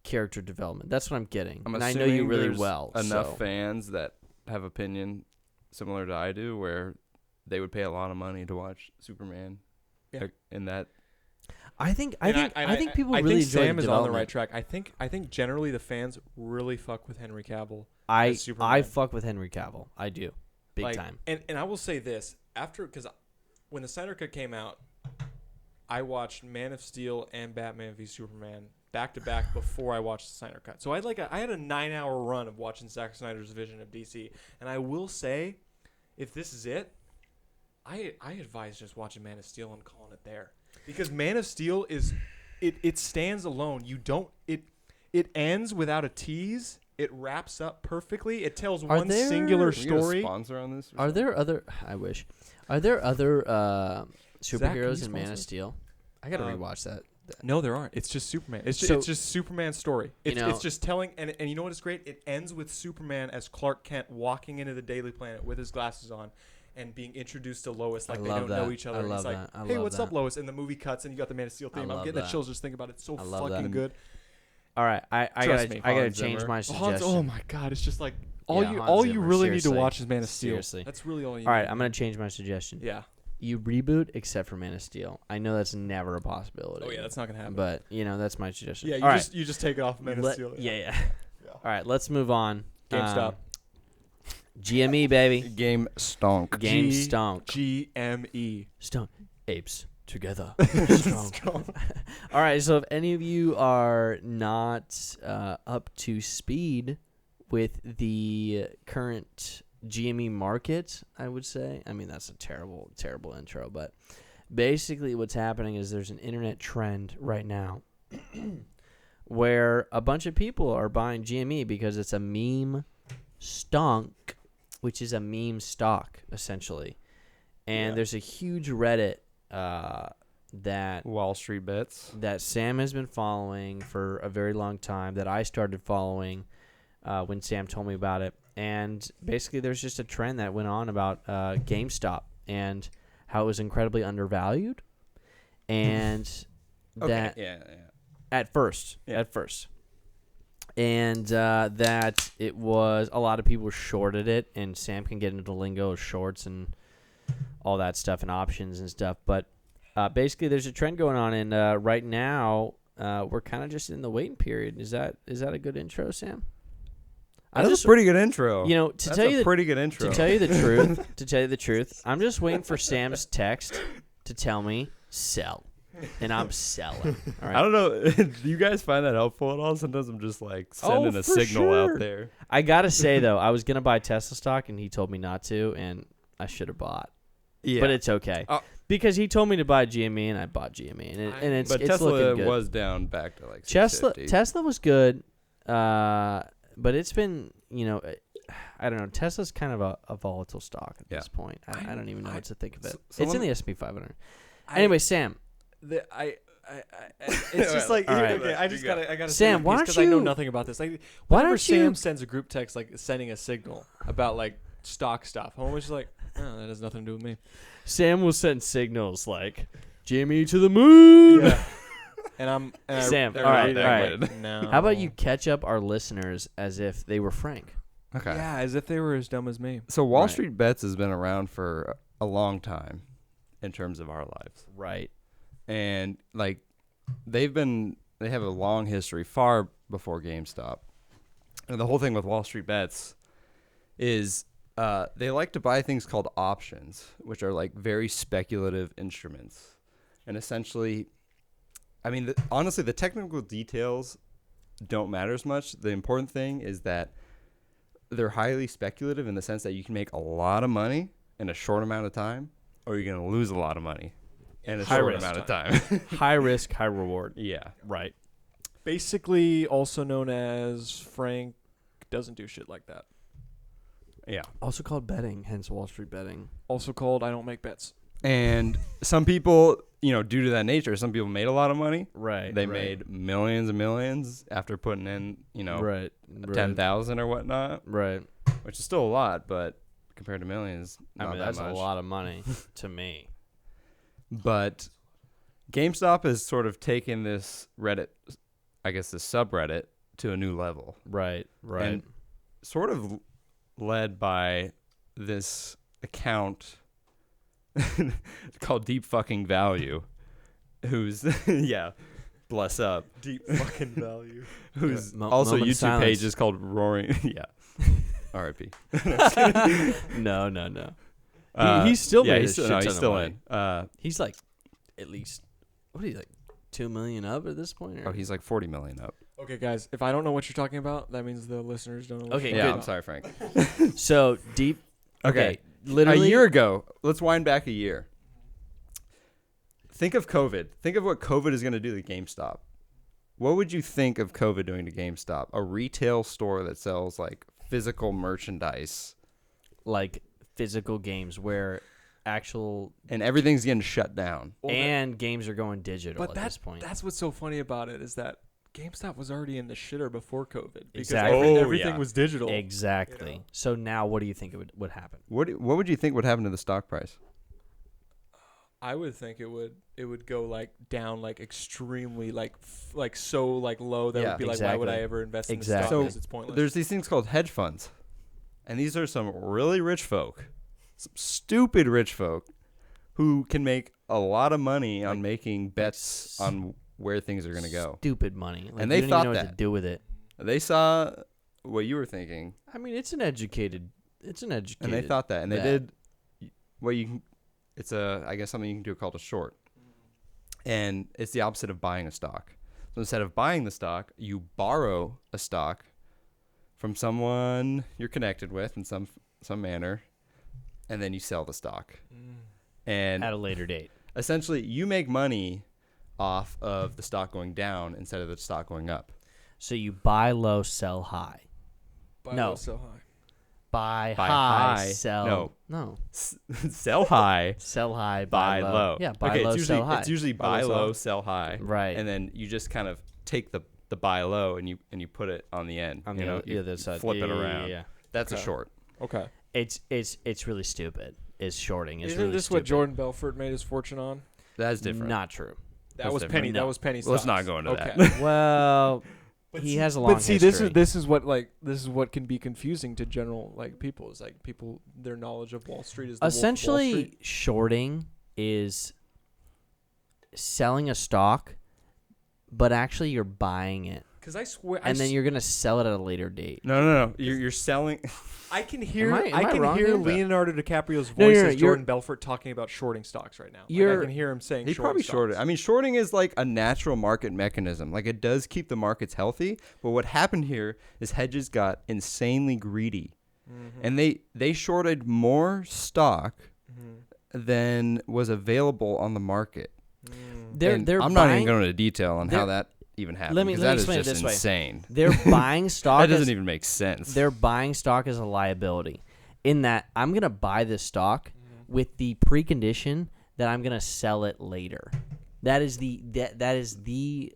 character development. That's what I'm getting. I'm And I know you assuming really there's well. Enough so. fans that have opinion similar to I do, where they would pay a lot of money to watch Superman. Yeah. Like, in that. I think And I think people I really think enjoy Sam the is on the development. right track. I think generally the fans really fuck with Henry Cavill. I as Superman. I fuck with Henry Cavill. I do, big Like, time. And I will say this because when the Snyder Cut came out, I watched Man of Steel and Batman v Superman back to back before I watched the Snyder Cut. So I had a 9-hour run of watching Zack Snyder's vision of DC, and I will say, if this is it, I advise just watching Man of Steel and calling it there, because Man of Steel is it stands alone. It ends without a tease. It wraps up perfectly. It tells one there- singular Are we gonna story. sponsor on this? Are there other? I wish. Are there other Zach, can you superheroes in Man sponsor? of Steel? I gotta rewatch that. No, there aren't. It's just Superman. It's So- just Superman's story. It's, You know- it's just telling, and you know what is great? It ends with Superman as Clark Kent walking into the Daily Planet with his glasses on and being introduced to Lois like I they love don't know that. each other. I and love he's like, that. I hey, love what's up, that. Lois? And the movie cuts and you got the Man of Steel theme. I'm love getting the that. chills just thinking about it. It's so I love that. fucking good. All right, I Trust gotta me, I gotta Hans change Zimmer. my Hans, suggestion. oh my God, it's just like Yeah, all Hans you Zimmer, really need to seriously. watch is Man of Steel. Seriously. That's really all you All need. right, I'm gonna change my suggestion. Yeah. You reboot except for Man of Steel. I know that's never a possibility. Oh yeah, that's not gonna happen. But that's my suggestion. yeah, you All just you just take it off of Man of right. Steel. Yeah. Yeah. All right, let's move on. GameStop. GME baby. Game Stonk. Game G- Stonk. GME. Stone apes together. Strong. All right, so if any of you are not up to speed with the current GME market, I would say. I mean, that's a terrible, terrible intro, but basically what's happening is there's an internet trend right now where a bunch of people are buying GME because it's a meme stonk, which is a meme stock, essentially. And Yeah. there's a huge Reddit that Wall Street Bets. Sam has been following for a very long time, that I started following when Sam told me about it. And basically there's just a trend that went on about GameStop and how it was incredibly undervalued. And that Yeah. at first. Yeah. And that it was, a lot of people shorted it, and Sam can get into the lingo of shorts and all that stuff and options and stuff. But basically there's a trend going on, and right now we're kind of just in the waiting period. Is that a good intro, Sam? That's a pretty good intro. To That's tell you a pretty good intro. to tell you the truth, I'm just waiting for Sam's text to tell me sell, and I'm selling. All right. I don't know. Do you guys find that helpful at all? Sometimes I'm just like sending a for signal sure. out there. I gotta say though, I was gonna buy Tesla stock, and he told me not to, and I should have bought. Yeah. But it's okay because he told me to buy GME, and I bought GME, and it's But it's Tesla looking good. was down back to like Tesla 650. was good, but it's been I don't know. Tesla's kind of a volatile stock at this point. I don't even know what to think of it. so It's let in me- the S&P 500. Anyway, Sam. It's just like All right. okay, I gotta Sam, say why don't because I know you- nothing about this. Like, why whenever don't you- Sam sends a group text like sending a signal about like stock stuff, I'm always just like, oh, that has nothing to do with me. Sam will send signals like Jimmy to the moon. Yeah. And Sam, they're all not right, that all right. good. No. How about you catch up our listeners as if they were Frank? Okay. Yeah, as if they were as dumb as me. So Wall Right. Street Bets has been around for a long time in terms of our lives. Right. And like they have a long history far before GameStop. And the whole thing with Wall Street Bets is They like to buy things called options, which are like very speculative instruments. And essentially, I mean, honestly, the technical details don't matter as much. The important thing is that they're highly speculative in the sense that you can make a lot of money in a short amount of time, or you're going to lose a lot of money in a High short risk amount of time. High risk, high reward. Yeah. Right. Basically, also known as Frank doesn't do shit like that. Yeah. Also called betting, hence Wall Street betting. Also called I don't make bets. And some people, due to that nature, some people made a lot of money. Right. They made millions and millions after putting in, right. 10,000 or whatnot, Right. which is still a lot, but compared to millions, not that that's much. a lot of money to me. But GameStop has sort of taken this Reddit, I guess this subreddit, to a new level. Right. Right. And sort of led by this account called Deep Fucking Value, who's, yeah, bless up. Deep fucking value. Whose Mo- also moment of YouTube silence. page is called Roaring. Yeah. R.I.P. No. He still yeah, made he's a still, shit no, ton he's of still money. in. He's like, at least, what are you like, 2 million up at this point? Or? Oh, he's like 40 million up. Okay, guys, if I don't know what you're talking about, that means the listeners don't know what Okay, you're Yeah, talking I'm about. sorry, Frank. So deep. Okay. Literally A year ago, let's wind back a year. Think of COVID. Think of what COVID is going to do to GameStop. What would you think of COVID doing to GameStop? A retail store that sells like physical merchandise, like physical games where actual and everything's getting shut down. Well, and games are going digital But at this point. that's what's so funny about it is that GameStop was already in the shitter before COVID. Because Exactly. everything yeah. was digital. Exactly. You know? So now, what do you think would happen? What would you think would happen to the stock price? I would think it would go like down like extremely like so like low that Yeah, would be like why would I exactly. ever invest in this Exactly. stock So because it's pointless. There's these things called hedge funds, and these are some really rich folk, some stupid rich folk, who can make a lot of money on making bets on where things are going to go. Stupid money. Like, And you they don't thought even know what to that. do with it. They saw what you were thinking, I mean, it's an educated. and they thought that, and they bet. did what you can. It's I guess something you can do called a short, and it's the opposite of buying a stock. So instead of buying the stock, you borrow a stock from someone you're connected with in some manner, and then you sell the stock. And at a later date. essentially, you make money off of the stock going down instead of the stock going up. So you buy low, sell high. Buy no. low, sell high. Buy Buy high, high. sell. No. Sell high, Sell high, buy low. Yeah, buy okay, low, it's sell high. It's usually Buy buy low, low, sell high. Right. And then you just kind of take the buy low and you put it on the end. On you the know, other- you other side. flip Yeah, it yeah, around. yeah. That's Okay. a short. Okay. It's really stupid. Is shorting. It's Isn't really this stupid. what Jordan Belfort made his fortune on? That's different. Not true. That That's was different. penny. No. That was penny Let's stocks. not go into Okay. that. Well, he has a long But see, history. this is what can be confusing to general like people is like people their knowledge of Wall Street is the Wolf of Wall Essentially, Street. shorting is selling a stock, but actually you're buying it, Because I swear, and then you're gonna sell it at a later date. No. You're selling. I can hear Am I can wrong hear here? Leonardo DiCaprio's No, voice no, as you're- Jordan Belfort talking about shorting stocks right now. Like, I You're- can hear him saying He short probably stocks. shorted. I mean, shorting is like a natural market mechanism. Like it does keep the markets healthy. But what happened here is hedges got insanely greedy, and they shorted more stock than was available on the market. They're And they're I'm buying, not even going into detail on how they're- that even happened. Let me because that is explain it just this way. insane. They're buying stock. That doesn't as, even make sense. They're buying stock as a liability. In that, I'm gonna buy this stock with the precondition that I'm gonna sell it later. That is the that is the.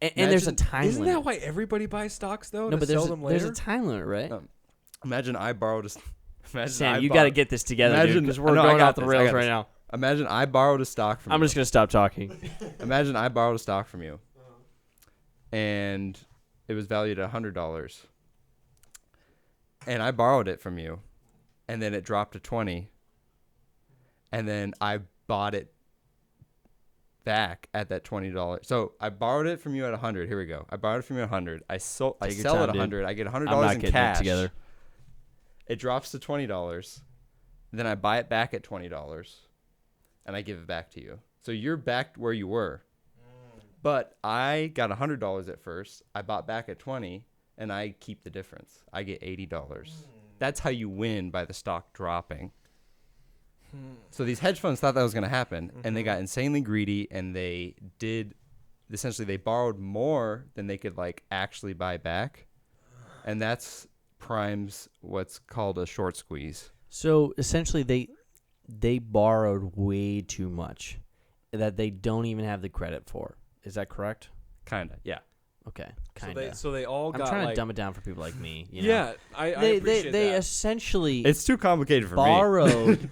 And there's a Imagine- time Isn't limit. that why everybody buys stocks though? No, to but sell there's them there's later. a time limit, right? Imagine I borrowed a. Imagine Sam, I you bought- got to get this together, dude, Imagine- because we're no, I going got off the this, I rails got right this. now. Imagine I borrowed a stock from I'm you. just gonna stop talking. Imagine I borrowed a stock from you, and it was valued at $100, and I borrowed it from you, and then it dropped to 20, and then I bought it back at that $20. So I borrowed it from you at 100. Here we go. I borrowed it from you at 100. I Take your sell time, it at dude. 100. I get $100 I'm not in getting cash. it together. It drops to $20. Then I buy it back at $20, and I give it back to you. So you're back where you were. But I got $100 at first. I bought back at 20, and I keep the difference. I get $80. That's how you win by the stock dropping. So these hedge funds thought that was going to happen, and they got insanely greedy, and they borrowed more than they could like actually buy back, and that's primes what's called a short squeeze. So essentially, they borrowed way too much that they don't even have the credit for. Is that correct? Kinda, yeah. Okay, kinda. So they all I'm got trying like, to dumb it down for people like me. You know? yeah, I appreciate they that. essentially It's too complicated for me. borrowed.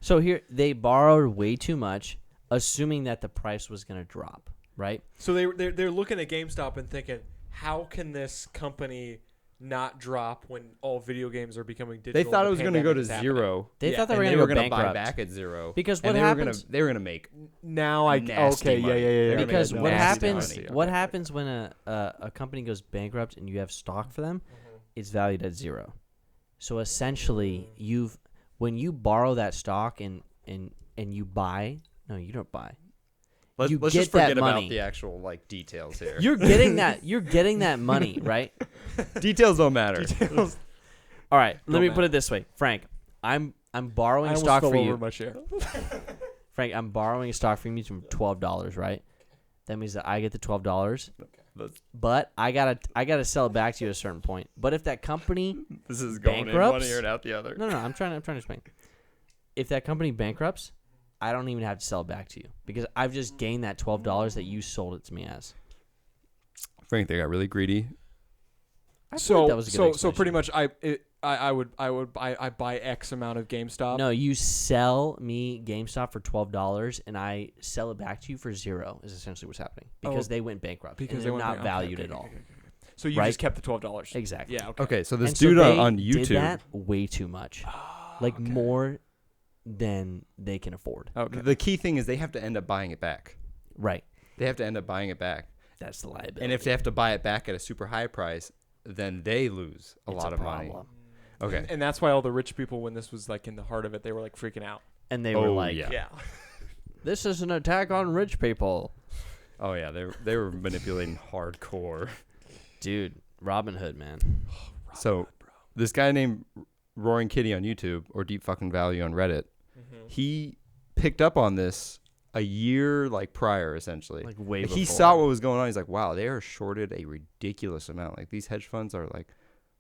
So here they borrowed way too much, assuming that the price was going to drop. Right? So they're looking at GameStop and thinking, how can this company not drop when all video games are becoming digital? They thought and it was the going to go to pandemic is happening? zero. They Yeah, thought they And were they going were to go going to buy bankrupt. back at zero. Because and what happens? They were going to make Now I nasty okay, money. yeah. They're gonna Because make what nasty happens? money. What happens when a company goes bankrupt and you have stock for them? It's valued at zero. So essentially, when you borrow that stock and you buy. No, you don't buy. Let's You just get that forget money. about the actual like details here. You're getting that. You're getting that money, right? Details don't matter. Details. All right. Let Don't me matter. put it this way, Frank. I'm I borrowing almost stock fell for over you. my chair. Frank, I'm borrowing stock from you from $12, right? That means that I get the $12, but I gotta sell it back to you at a certain point. But if that company This is going in one bankrupts? ear and out the other. no, I'm trying to explain. If that company bankrupts, I don't even have to sell it back to you because I've just gained that $12 that you sold it to me as. Frank, they got really greedy. I feel like that was a good So pretty explanation. much I buy X amount of GameStop. No, you sell me GameStop for $12 and I sell it back to you for zero. Is essentially what's happening because they went bankrupt because and they they're went not bank- valued okay, at all. okay. So you Right? just kept the $12. Exactly. Yeah. Okay. Okay, so this And so dude they on did YouTube. that way too much, like more than they can afford. Okay. The key thing is they have to end up buying it back. Right. They have to end up buying it back. That's the liability. And if they have to buy it back at a super high price, then they lose a It's lot of money. problem. Okay. And that's why all the rich people, when this was like in the heart of it, they were like freaking out. And they were Oh, like, yeah. "This is an attack on rich people." Oh yeah, they were manipulating hardcore. Dude, Robin Hood, man. So this guy named Roaring Kitty on YouTube or Deep Fucking Value on Reddit, he picked up on this a year like prior, essentially. Like way He before. saw what was going on. He's like, wow, they are shorted a ridiculous amount. Like these hedge funds are like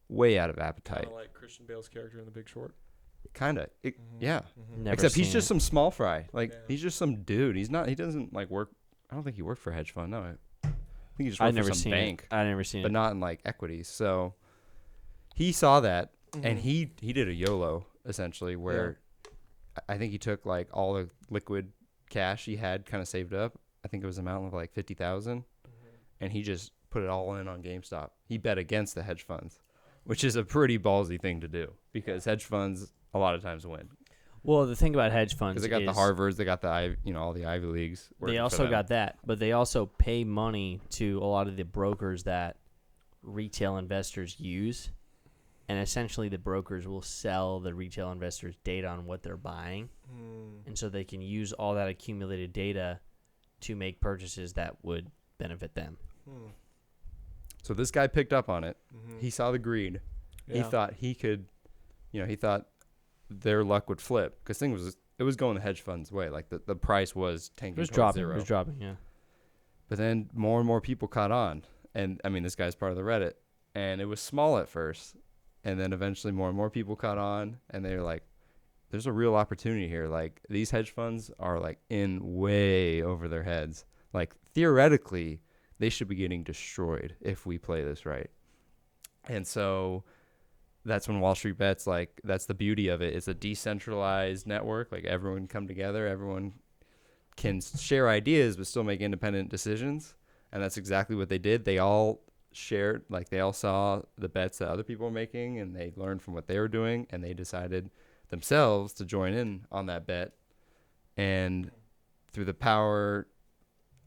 way out of appetite. Kind of like Christian Bale's character in The Big Short. Kind of. Yeah. Never Except he's seen just it. some small fry. Like Yeah. he's just some dude. He doesn't like work. I don't think he worked for a hedge fund. No. I think he just I worked never for some seen bank, it. I never seen but it. not in like equities. So he saw that and he did a YOLO essentially where I think he took like all the liquid cash he had kind of saved up. I think it was an amount of like 50,000 and he just put it all in on GameStop. He bet against the hedge funds, which is a pretty ballsy thing to do because hedge funds a lot of times win. Well, the thing about hedge funds Because they got the is Harvards, they got the all the Ivy Leagues. they working for also them. got that, but they also pay money to a lot of the brokers that retail investors use, and essentially the brokers will sell the retail investors data on what they're buying, and so they can use all that accumulated data to make purchases that would benefit them. So this guy picked up on it. He saw the greed. He Yeah. thought he could, he thought their luck would flip because it was going the hedge funds' way. Like the price was tanking It was towards dropping. zero. It was dropping. Yeah. But then more and more people caught on. And I mean, this guy's part of the Reddit. And it was small at first. And then eventually more and more people caught on. And they were like, there's a real opportunity here. Like these hedge funds are like in way over their heads. Like theoretically, they should be getting destroyed if we play this right. And so that's when Wall Street Bets, like that's the beauty of it. It's a decentralized network. Like everyone can come together. Everyone can share ideas but still make independent decisions. And that's exactly what they did. They all shared, like they all saw the bets that other people were making and they learned from what they were doing and they decided themselves to join in on that bet. And through the power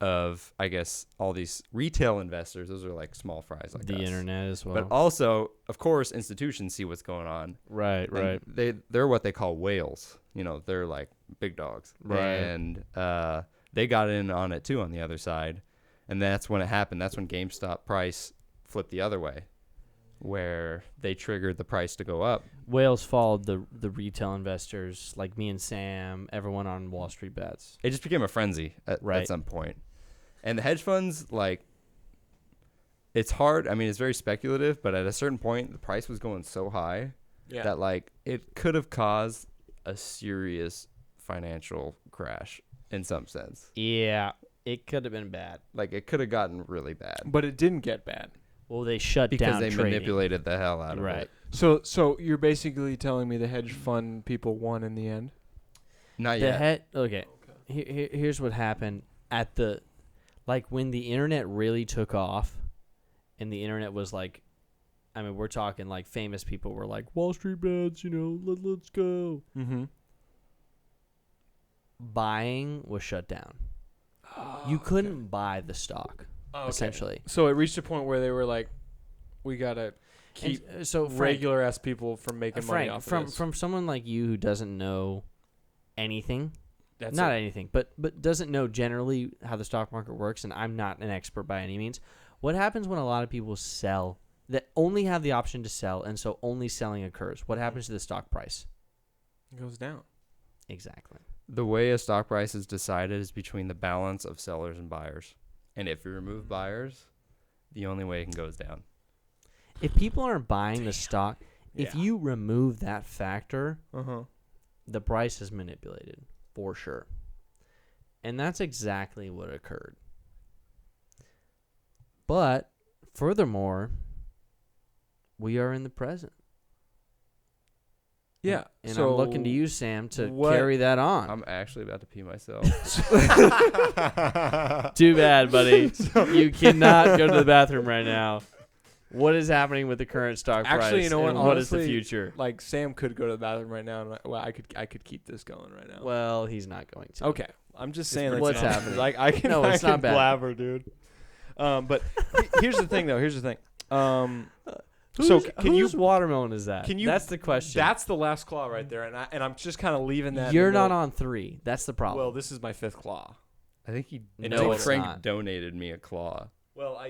of, I guess, all these retail investors. Those are like small fries like the us. internet as well. But also, of course, institutions see what's going on. Right. And they're what they call whales. They're like big dogs. Right. And they got in on it too on the other side. And that's when it happened. That's when GameStop price flipped the other way, where they triggered the price to go up. Whales followed the retail investors like me and Sam, everyone on Wall Street bets. It just became a frenzy at some point. And the hedge funds, like, it's hard. I mean, it's very speculative, but at a certain point, the price was going so high that, like, it could have caused a serious financial crash in some sense. Yeah, it could have been bad. Like, it could have gotten really bad. But it didn't get bad. Well, they shut because down they trading. manipulated the hell out of it. So you're basically telling me the hedge fund people won in the end? Not yet. Okay. Here's what happened at the, like, when the internet really took off, and the internet was like, I mean, we're talking like famous people were like, Wall Street bets, let's go. Mm-hmm. Buying was shut down. You couldn't buy the stock, essentially. So it reached a point where they were like, we got to keep regular ass people from making money off of this. From someone like you who doesn't know anything, That's not it. anything, but doesn't know generally how the stock market works, and I'm not an expert by any means. What happens when a lot of people sell that only have the option to sell, and so only selling occurs? What happens to the stock price? It goes down. Exactly. The way a stock price is decided is between the balance of sellers and buyers. And if you remove buyers, the only way it can go is down. If people aren't buying the stock, if you remove that factor, the price is manipulated for sure. And that's exactly what occurred. But furthermore, we are in the present. Yeah. And so I'm looking to you, Sam, to carry that on. I'm actually about to pee myself. Too bad, buddy. You cannot go to the bathroom right now. What is happening with the current stock price? Actually, you know what? And what is the Honestly, future? Like, Sam could go to the bathroom right now, and I could keep this going right now. Well, he's not going to. Okay, I'm just saying that's what's not- happening. Like, I can, No, it's I can not bad. blabber, dude. But here's the thing, though. Here's the thing. Whose watermelon is that? Can you? That's the question. That's the last claw right there, and I'm just kind of leaving that. You're in the not middle. on 3. That's the problem. Well, this is my 5th claw. I think No, it's Frank not. donated me a claw. Well,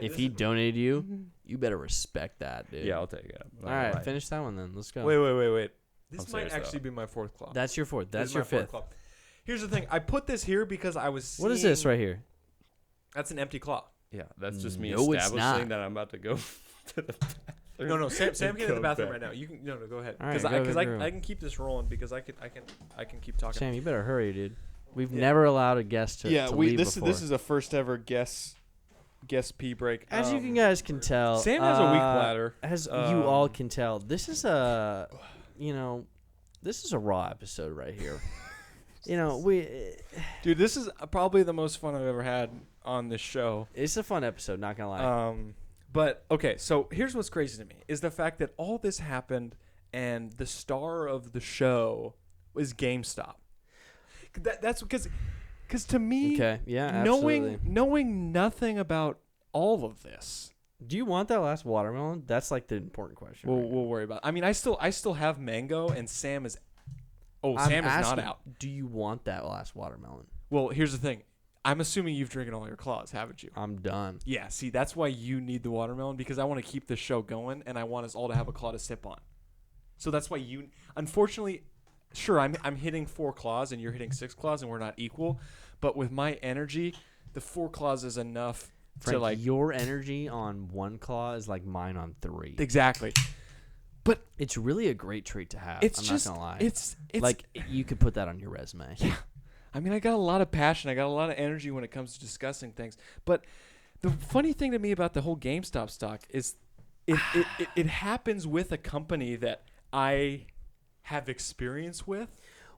if he donated you, you better respect that, dude. Yeah, I'll take it. All right, finish that one then. Let's go. Wait. This I'm might serious, actually though. be my 4th claw. That's your 4th. That's This is your my 4th 5th. claw. Here's the thing. I put this here because I was seeing, What is this right here? That's an empty claw. Yeah, that's just me No, it's establishing not. that I'm about to go to the bathroom. No, Sam can get in the Come bathroom back. right now. You can. No, go ahead. All right, Because go, go. I can keep this rolling because I can keep talking. Sam, you better hurry, dude. We've never allowed a guest to leave before. This is a first ever guest pee break. As you guys can tell, Sam has a weak bladder. As you all can tell, this is a raw episode right here. Dude, this is probably the most fun I've ever had on this show. It's a fun episode, not gonna lie. But okay, so here's what's crazy to me is the fact that all this happened and the star of the show was GameStop. That's because to me, Okay, yeah, absolutely. knowing nothing about all of this. Do you want that last watermelon? That's like the important question. We'll worry about. I mean, I still have mango, and Sam is. Oh, Sam is not out. Do you want that last watermelon? Well, here's the thing. I'm assuming you've drinking all your claws, haven't you? I'm done. Yeah. See, that's why you need the watermelon because I want to keep this show going, and I want us all to have a claw to sip on. So that's why you. Unfortunately, sure, I'm hitting 4 claws, and you're hitting 6 claws, and we're not equal. But with my energy, the 4 claws is enough. Frank, to like your energy on 1 claw is like mine on 3. Exactly. But it's really a great trait to have. It's I'm just not gonna lie. it's like you could put that on your resume. Yeah. I mean, I got a lot of passion. I got a lot of energy when it comes to discussing things. But the funny thing to me about the whole GameStop stock is it happens with a company that I have experience with.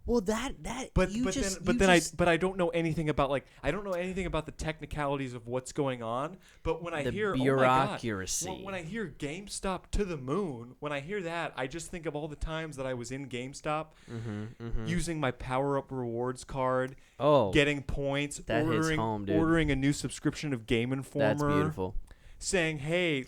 Well, that But you but just, then you but then just, I don't know anything about I don't know anything about the technicalities of what's going on. But when I the hear bureaucracy. oh my God, when I hear GameStop to the moon, when I hear that, I just think of all the times that I was in GameStop using my Power Up Rewards card, getting points, that hits home, dude. ordering a new subscription of Game Informer. That's beautiful. Saying, hey,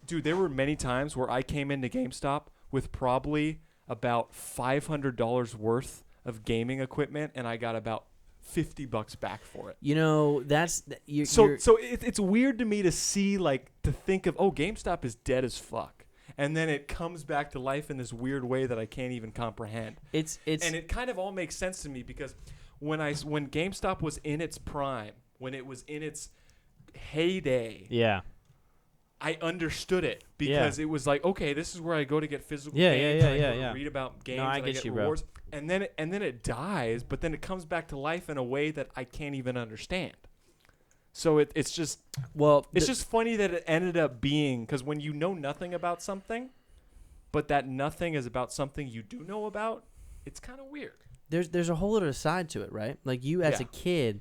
dude, there were many times where I came into GameStop with probably about $500 worth of gaming equipment, and I got about $50 back for it. You know, It's weird to me to see, to think of, GameStop is dead as fuck, and then it comes back to life in this weird way that I can't even comprehend. And it kind of all makes sense to me because when GameStop was in its prime, when it was in its heyday, yeah. I understood it because it was like, okay, this is where I go to get physical games. I go to read about games. No, I and get I get you, rewards. Bro. And then it dies, but then it comes back to life in a way that I can't even understand. So it's just just funny that it ended up being, because when you know nothing about something, but that nothing is about something you do know about, it's kind of weird. There's a whole other side to it, right? Like you as a kid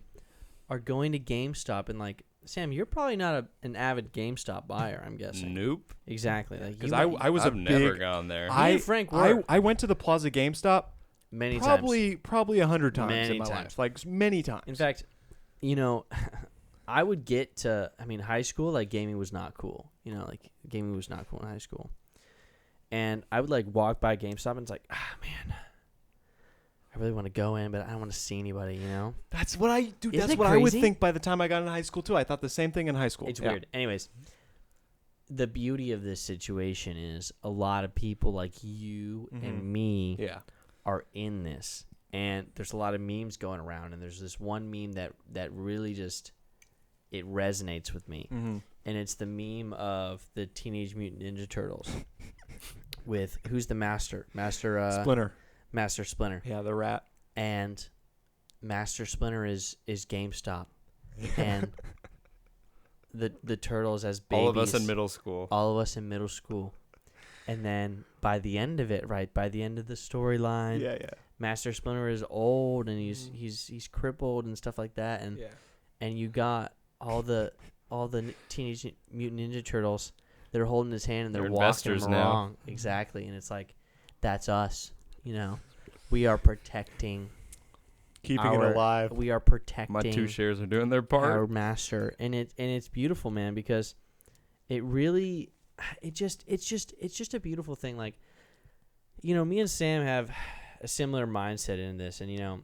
are going to GameStop and Sam, you're probably not an avid GameStop buyer, I'm guessing. Nope. Exactly. Because I was I've never gone there. Me and Frank were. I went to the Plaza GameStop many times. Probably 100 times many in my times. life. Many times. In fact, I would get to, high school, gaming was not cool. Gaming was not cool in high school. And I would, walk by GameStop and it's like, man, I really want to go in, but I don't want to see anybody, That's what I do. Isn't That's it what I would crazy? think by the time I got in high school, too. I thought the same thing in high school. It's weird. Anyways, the beauty of this situation is a lot of people like you and me are in this. And there's a lot of memes going around. And there's this one meme that really just, it resonates with me. Mm-hmm. And it's the meme of the Teenage Mutant Ninja Turtles with, who's the master? Splinter. Master Splinter. Yeah, the rat. And Master Splinter is GameStop. And the turtles as babies. All of us in middle school. All of us in middle school. And then by the end of it, right, by the end of the storyline, Master Splinter is old and he's crippled and stuff like that. And you got all the Teenage Mutant Ninja Turtles that are holding his hand and they're walking him along. Exactly. And it's like, that's us. We are protecting, keeping it alive. We are protecting. My two shares are doing their part. Our master, and it's beautiful, man, because it really, it's just a beautiful thing. Like, me and Sam have a similar mindset in this, and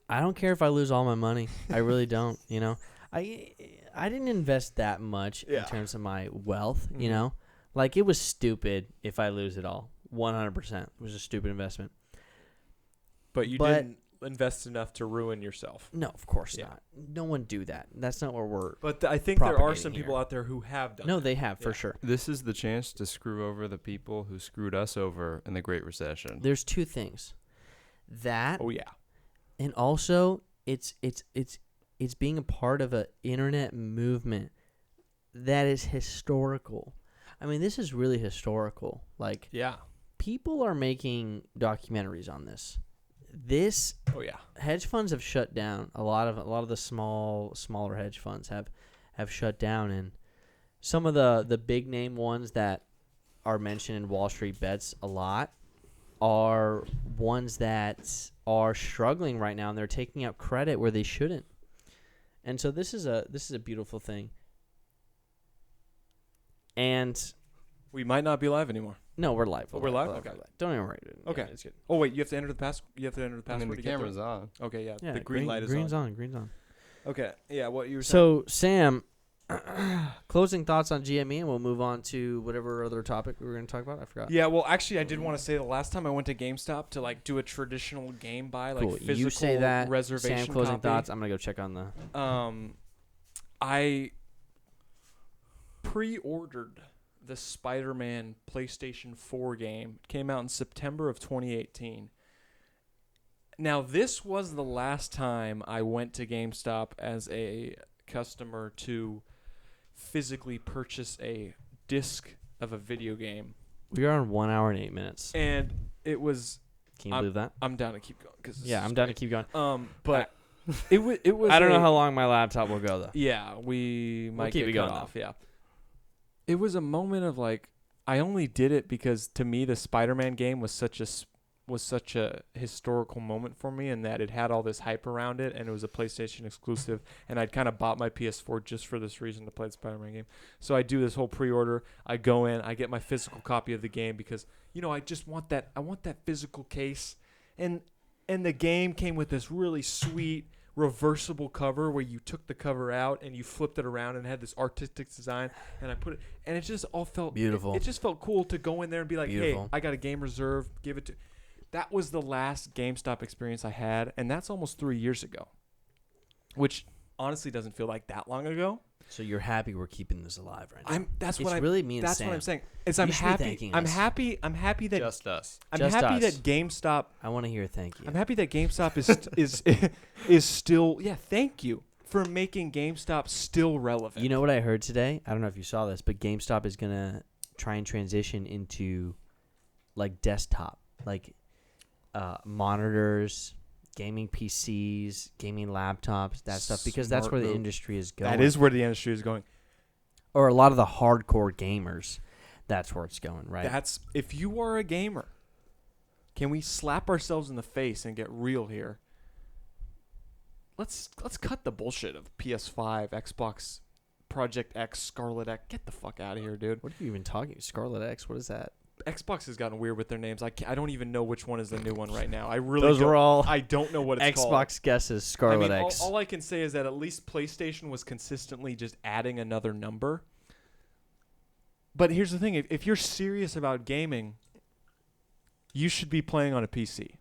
I don't care if I lose all my money. I really don't. I didn't invest that much in terms of my wealth. Like it was stupid if I lose it all. 100%. It was a stupid investment. But you didn't invest enough to ruin yourself. No, of course not. No one do that. That's not what we're. But I think there are some people out there who have done. No, they have for sure. This is the chance to screw over the people who screwed us over in the Great Recession. There's two things. That. Oh yeah. And also, it's being a part of an internet movement that is historical. I mean, this is really historical. Like, people are making documentaries on this. Hedge funds have shut down. A lot of the smaller hedge funds have shut down, and some of the big name ones that are mentioned in Wall Street Bets a lot are ones that are struggling right now, and they're taking out credit where they shouldn't. And so this is a beautiful thing. And we might not be live anymore. No, we're live. We're live? Okay. Don't even worry. Okay. It's good. Oh wait, you have to enter the password. You have to enter the password. The camera's on. Okay, Yeah, the green light is green's on. Green's on. Okay. Yeah, what you were saying. So, Sam, closing thoughts on GME, and we'll move on to whatever other topic we were going to talk about. I forgot. Yeah, well, actually, I did want to say the last time I went to GameStop to do a traditional game buy, cool. physical you say that, reservation Sam, closing copy. thoughts. I'm going to go check on the. I pre-ordered the Spider-Man PlayStation 4 game. It came out in September of 2018. Now, this was the last time I went to GameStop as a customer to physically purchase a disc of a video game. We are on 1 hour and 8 minutes. And it was Can you believe that? I'm down to keep going. Yeah, I'm down to keep going. But it was. I don't know how long my laptop will go though. Yeah, we might keep get it going, cut off. Yeah. It was a moment of like, I only did it because to me the Spider-Man game was such a historical moment for me, in that it had all this hype around it, and it was a PlayStation exclusive, and I'd kind of bought my PS4 just for this reason, to play the Spider-Man game. So I do this whole pre-order. I go in, I get my physical copy of the game because I just want that. I want that physical case, and the game came with this really sweet reversible cover where you took the cover out and you flipped it around and had this artistic design, and I put it, and it just all felt beautiful. It just felt cool to go in there and be like, beautiful. hey, I got a game reserved, give it to. That was the last GameStop experience I had, and that's almost 3 years ago, which honestly doesn't feel like that long ago. So you're happy we're keeping this alive right now? That's it's what really me and That's Sam. what I'm saying. I'm happy. I'm happy that Just us. I'm Just happy us. that GameStop. I want to hear thank you. I'm happy that GameStop is still. Yeah, thank you for making GameStop still relevant. You know what I heard today? I don't know if you saw this, but GameStop is gonna try and transition into like desktop, like monitors, gaming PCs, gaming laptops, that stuff, because that's Smart where the move. industry is going. That is where the industry is going. Or a lot of the hardcore gamers, that's where it's going, right? That's if you are a gamer. Can we slap ourselves in the face and get real here? Let's cut the bullshit of PS5, Xbox, Project X, Scarlet X. Get the fuck out of here, dude. What are you even talking? Scarlet X? What is that? Xbox has gotten weird with their names. I don't even know which one is the new one right now. I really Those were all I don't know what it's called. Xbox guesses. Scarlet X. All I can say is that at least PlayStation was consistently just adding another number. But here's the thing. If you're serious about gaming, you should be playing on a PC.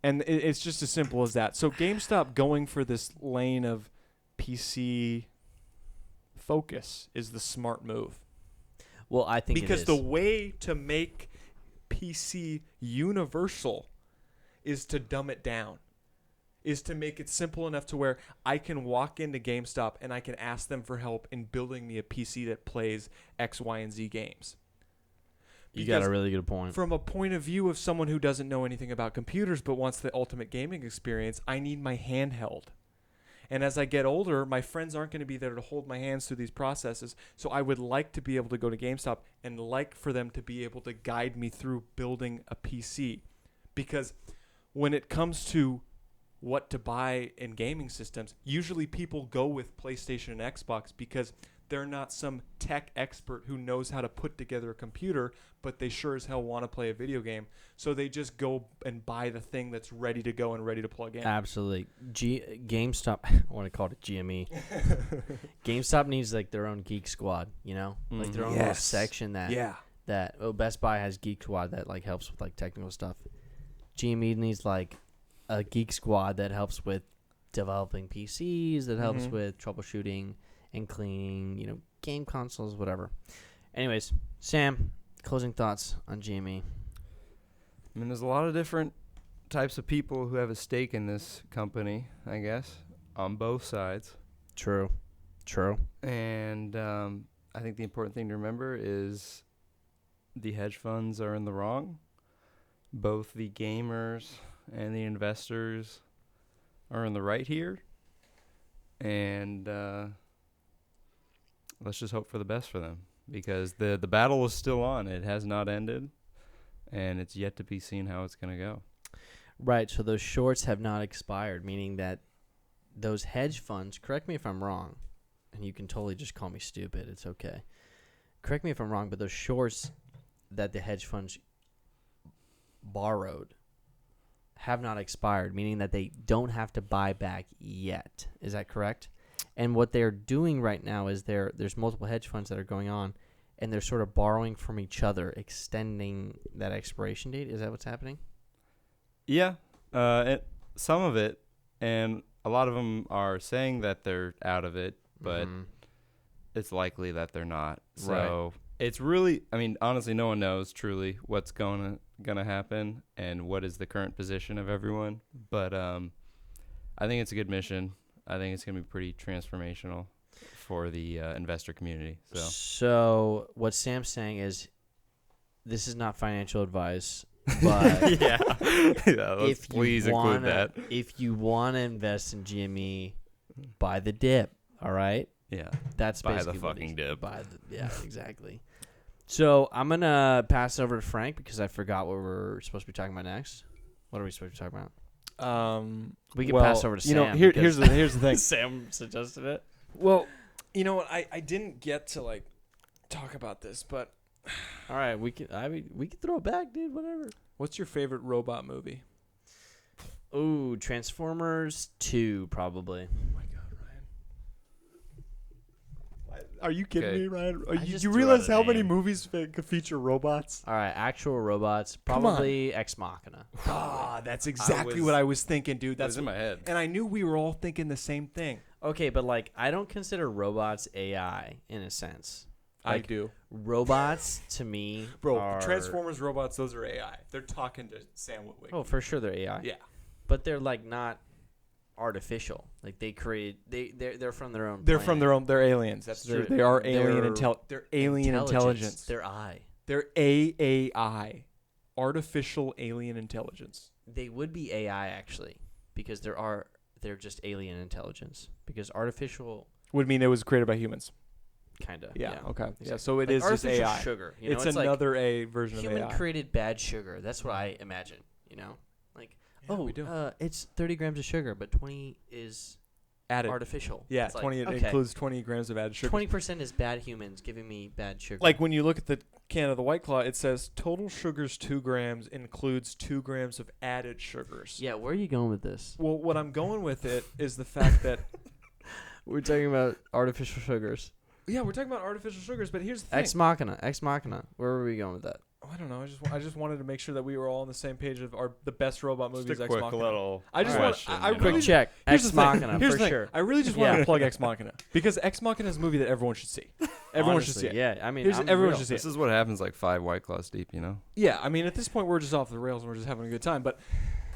And it's just as simple as that. So GameStop going for this lane of PC focus is the smart move. Well, I think because it is. the way to make PC universal is to dumb it down, is to make it simple enough to where I can walk into GameStop and I can ask them for help in building me a PC that plays X, Y, and Z games. You got a really good point. From a point of view of someone who doesn't know anything about computers but wants the ultimate gaming experience, I need my handheld. And as I get older, my friends aren't going to be there to hold my hands through these processes. So I would like to be able to go to GameStop and like for them to be able to guide me through building a PC. Because when it comes to what to buy in gaming systems, usually people go with PlayStation and Xbox because they're not some tech expert who knows how to put together a computer, but they sure as hell want to play a video game. So they just go and buy the thing that's ready to go and ready to plug in. Absolutely. GameStop, I want to call it GME. GameStop needs like their own geek squad, you know? Like their own little section that Best Buy has Geek Squad that like helps with like technical stuff. GME needs like a geek squad that helps with developing PCs, that helps with troubleshooting and cleaning, you know, game consoles, whatever. Anyways, Sam, closing thoughts on GME. I mean, there's a lot of different types of people who have a stake in this company, I guess, on both sides. True. And I think the important thing to remember is the hedge funds are in the wrong. Both the gamers and the investors are in the right here. And let's just hope for the best for them, because the battle is still on. It has not ended, and it's yet to be seen how it's going to go. Right, so those shorts have not expired, meaning that those hedge funds, correct me if I'm wrong, and you can totally just call me stupid, it's okay. Correct me if I'm wrong, but those shorts that the hedge funds borrowed have not expired, meaning that they don't have to buy back yet. Is that correct? And what they're doing right now is there's multiple hedge funds that are going on, and they're sort of borrowing from each other, extending that expiration date. Is that what's happening? Yeah, some of it, and a lot of them are saying that they're out of it, but it's likely that they're not. So it's really, I mean, honestly, no one knows truly what's gonna happen and what is the current position of everyone. But I think it's a good mission. I think it's gonna be pretty transformational for the investor community. So what Sam's saying is, this is not financial advice. But yeah. Let's please include that. If you want to invest in GME, buy the dip. All right. Yeah. That's Buy basically the fucking dip. Yeah, exactly. So I'm gonna pass over to Frank because I forgot what we're supposed to be talking about next. What are we supposed to be talking about? We can pass over to Sam. Here's the thing. Sam suggested it. Well, you know what? I didn't get to like talk about this, but All right, we can throw it back, dude. Whatever. what's your favorite robot movie? Ooh, Transformers 2, probably. Oh my God, Ryan! Are you kidding Okay. me, Ryan? just You threw out realize a how many name. movies could feature robots? All right, actual robots, Come on. probably Ex Machina. Ah, that's exactly was- what I was thinking, dude. That's That's in my head. and I knew we were all thinking the same thing. Okay, but like I don't consider robots AI in a sense. I Like, do, Robots to me, bro. are, Transformers robots, those are AI. They're talking to Sam Witwicky. Oh, for sure they're AI. yeah. But they're like not artificial. Like they create they're from their own. They're from planet. their own. They're aliens. That's They're- true. They are alien they're They're alien intelligence. They're I. They're AAI, artificial alien intelligence. They would be AI actually because they're just alien intelligence because artificial Would mean it was created by humans. kind of Yeah. Okay. Exactly. Yeah. So it Like is just artificial AI. sugar. You know, It's like another A version of human AI. created bad sugar. That's what I imagine. You know, like Yeah, we do. it's 30 grams of sugar, but 20 is Added. artificial. Yeah. It's like, 20. It okay, includes 20 grams of added sugar. 20% is bad humans giving me bad sugar. Like when you look at the can of the White Claw, it says total sugars 2 grams includes 2 grams of added sugars. yeah, where are you going with this? Well, what I'm going with it is the fact that We're talking about artificial sugars. yeah, we're talking about artificial sugars, but here's the thing. Ex Machina. Where were we going with that? I don't know. I just wanted to make sure that we were all on the same page of the best robot movies. Just a Ex quick Machina. little I just question, want. I you know? really Quick check. Here's Ex the thing. Machina Here's for the thing. sure. I really just wanted Yeah. to plug Ex Machina because Ex Machina is a movie that everyone should see. Everyone should see Honestly, it. Yeah, I mean, Here's- I'm everyone real. should see it. This is what happens like 5 White Claws deep, you know? Yeah, I mean, at this point, we're just off the rails and we're just having a good time. But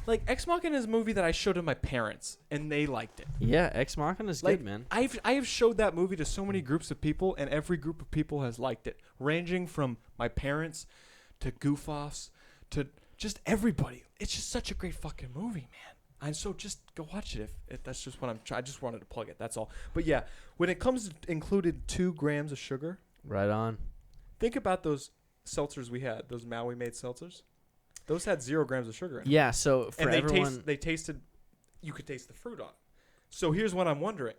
like Ex Machina is a movie that I showed to my parents and they liked it. Yeah, Ex Machina is Like, good, man. I have showed that movie to so many groups of people, and every group of people has liked it, ranging from my parents to goof-offs to just everybody. It's just such a great fucking movie, man. And so just go watch it if that's just what I just wanted to plug it. That's all. But yeah, when it comes to included 2 grams of sugar, Right on. think about those seltzers we had, those Maui made seltzers. Those had 0 grams of sugar in them. Yeah, so for And everyone, they tasted, you could taste the fruit on. So here's what I'm wondering.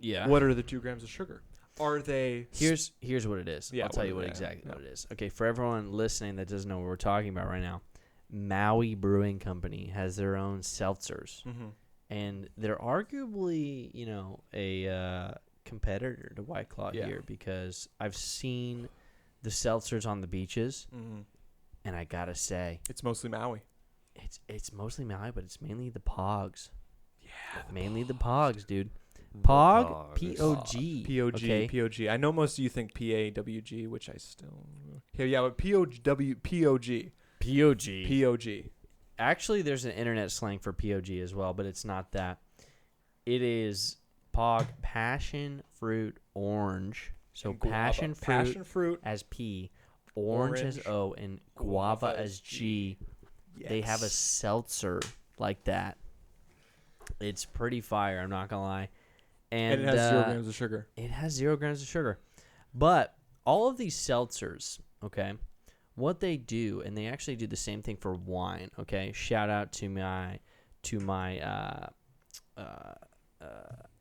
yeah. What are the 2 grams of sugar? Are they Here's what it is. Yeah, I'll tell what you are what they? exactly Yeah. what it is. Okay, for everyone listening that doesn't know what we're talking about right now, Maui Brewing Company has their own seltzers, and they're arguably, a competitor to White Claw Yeah. here because I've seen the seltzers on the beaches, and I gotta say, It's mostly Maui. it's mostly Maui, but it's mainly the Pogs. Yeah. Mainly the Pogs, dude. Pog, Pogs. P-O-G. POG, okay? POG. I know most of you think PAWG, which I still. Yeah, but POG, P-O-G. POG. Actually, there's an internet slang for POG as well, but it's not that. It is Pog Passion Fruit Orange. So And guava. passion fruit Passion fruit. as P, orange as Orange, O, and guava as G. They have a seltzer like that. It's pretty fire, I'm not going to lie. And it has 0 grams of sugar. It has 0 grams of sugar. But all of these seltzers, okay, what they do, and they actually do the same thing for wine, okay? Shout out to my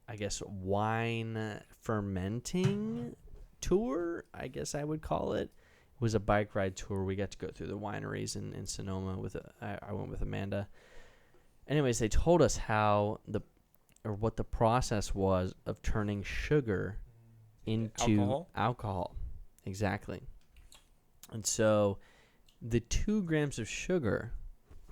I guess wine fermenting tour, I guess I would call it. It was a bike ride tour. We got to go through the wineries in Sonoma I went with Amanda. Anyways, they told us what the process was of turning sugar into alcohol. Exactly. And so the 2 grams of sugar.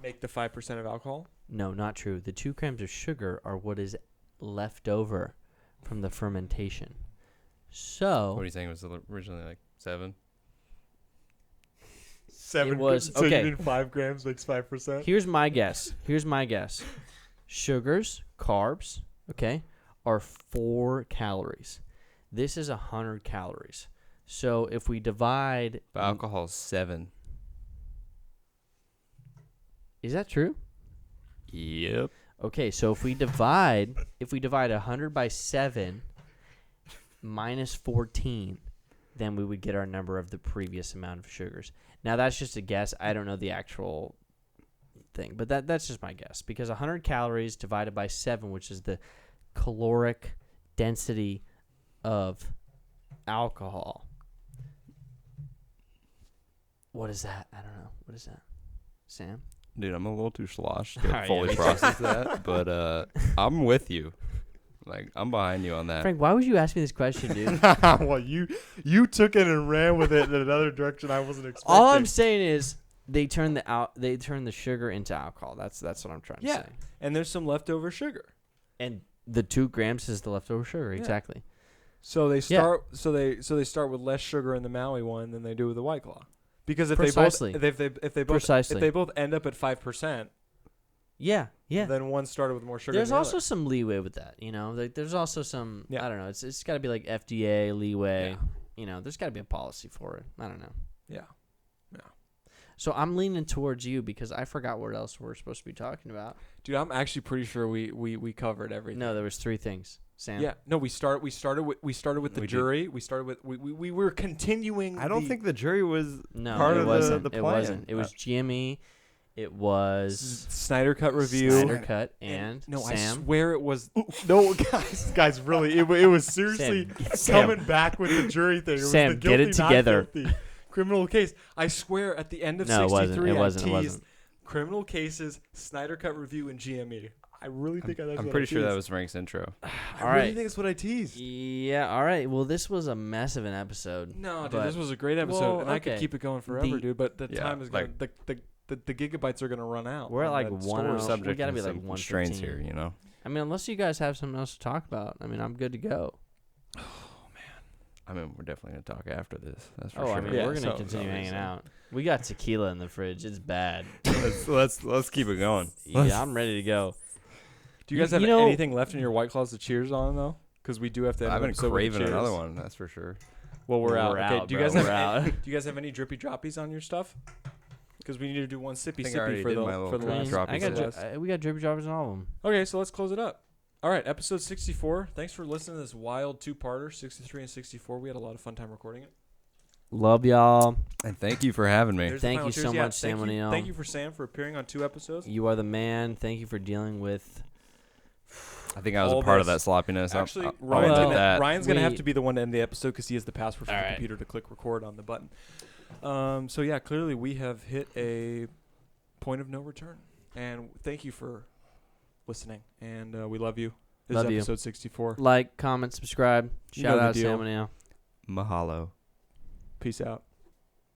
Make the 5% of alcohol? No, not true. The 2 grams of sugar are what is left over from the fermentation. So. What are you saying? Was it originally like 7? 7 It was- So okay. you did 5 grams makes 5%? Here's my guess. Sugars, carbs, okay, are 4 calories. This is 100 calories. So if we divide But alcohol's 7. Is that true? Yep. Okay, so if we divide 100 by 7 minus 14, then we would get our number of the previous amount of sugars. Now that's just a guess. I don't know the actual thing, but that's just my guess, because 100 calories divided by 7, which is the caloric density of alcohol. What is that? I don't know. What is that? Sam? Dude, I'm a little too sloshed Alright, to fully yeah, me too. process that, but I'm with you. Like, I'm behind you on that. Frank, why would you ask me this question, dude? Well, you took it and ran with it in another direction I wasn't expecting. All I'm saying is they turn the sugar into alcohol. That's what I'm trying to say. And there's some leftover sugar. And the 2 grams is the leftover sugar, exactly. So they start so they start with less sugar in the Maui one than they do with the White Claw. Because if Precisely. they both end up at 5%, Yeah. then one started with more sugar. There's than the also other. some leeway with that, you know. Like, there's also some Yeah. I don't know. It's got to be like FDA leeway. Yeah. You know, there's got to be a policy for it. I don't know. Yeah. So I'm leaning towards you because I forgot what else we're supposed to be talking about. Dude, I'm actually pretty sure we covered everything. No, there was 3 things. Sam. Yeah. No, we started with the We jury. We started with we were continuing. I don't think the jury was No, part it of wasn't. the It plan. wasn't. It was GME. It was Snyder Cut review. Snyder Cut and no, I Sam. swear it was no guys. Really, it was seriously Sam. coming back with the jury thing. It was Sam, the get it guilty, not together. guilty criminal case. I swear at the end of No, it 63, wasn't. It I teased wasn't. criminal cases, Snyder Cut review, and GME. I really think that's I'm what pretty I sure that teased. was Frank's intro. I All really right. think it's what I teased. Yeah. All right. Well, this was a mess of an episode. No, dude, but- this was a great episode, Well, and I could okay. keep it going forever, dude. But the Yeah, time is going. The gigabytes are gonna run out. We're at on like that one storage. oh- We're we subject gotta to be like some constraints here, 1:15. you know. I mean, unless you guys have something else to talk about. I mean, I'm good to go. I mean, we're definitely gonna talk after this. That's for Oh, sure. I mean, Yeah, we're gonna so- continue so- hanging so. out. We got tequila in the fridge. It's bad. let's keep it going. Yeah, I'm ready to go. Do you guys have You know- anything left in your White Claws to cheers on though? Because we do have to. End I've the been episode with craving cheers. another one. That's for sure. Well, we're out. Okay. Do you bro. guys have? We're out. Do you guys have any drippy droppies on your stuff? Because we need to do one sippy think I already sippy for did the my little for the drip last. drop. I got Droppy we got drippy droppers in all of them. Okay, so let's close it up. All right, episode 64. Thanks for listening to this wild 2-parter, 63 and 64. We had a lot of fun time recording it. Love y'all. And thank you for having me. There's the Thank final you cheers. so Yeah, much, Sam thank you- O'Neill. Thank you for Sam for appearing on 2 episodes. You are the man. Thank you for dealing with. I think I was all a part of this. that sloppiness. Actually, I'll Ryan's, admit gonna, that. Ryan's gonna have We- to be the one to end the episode because he has the password for All the right. computer to click record on the button. So yeah, clearly we have hit a point of no return, and thank you for listening. And we love you. This Love is you. episode 64. Like, comment, subscribe. You know Shout the out deal. Sam O'Neill. Mahalo. Peace out.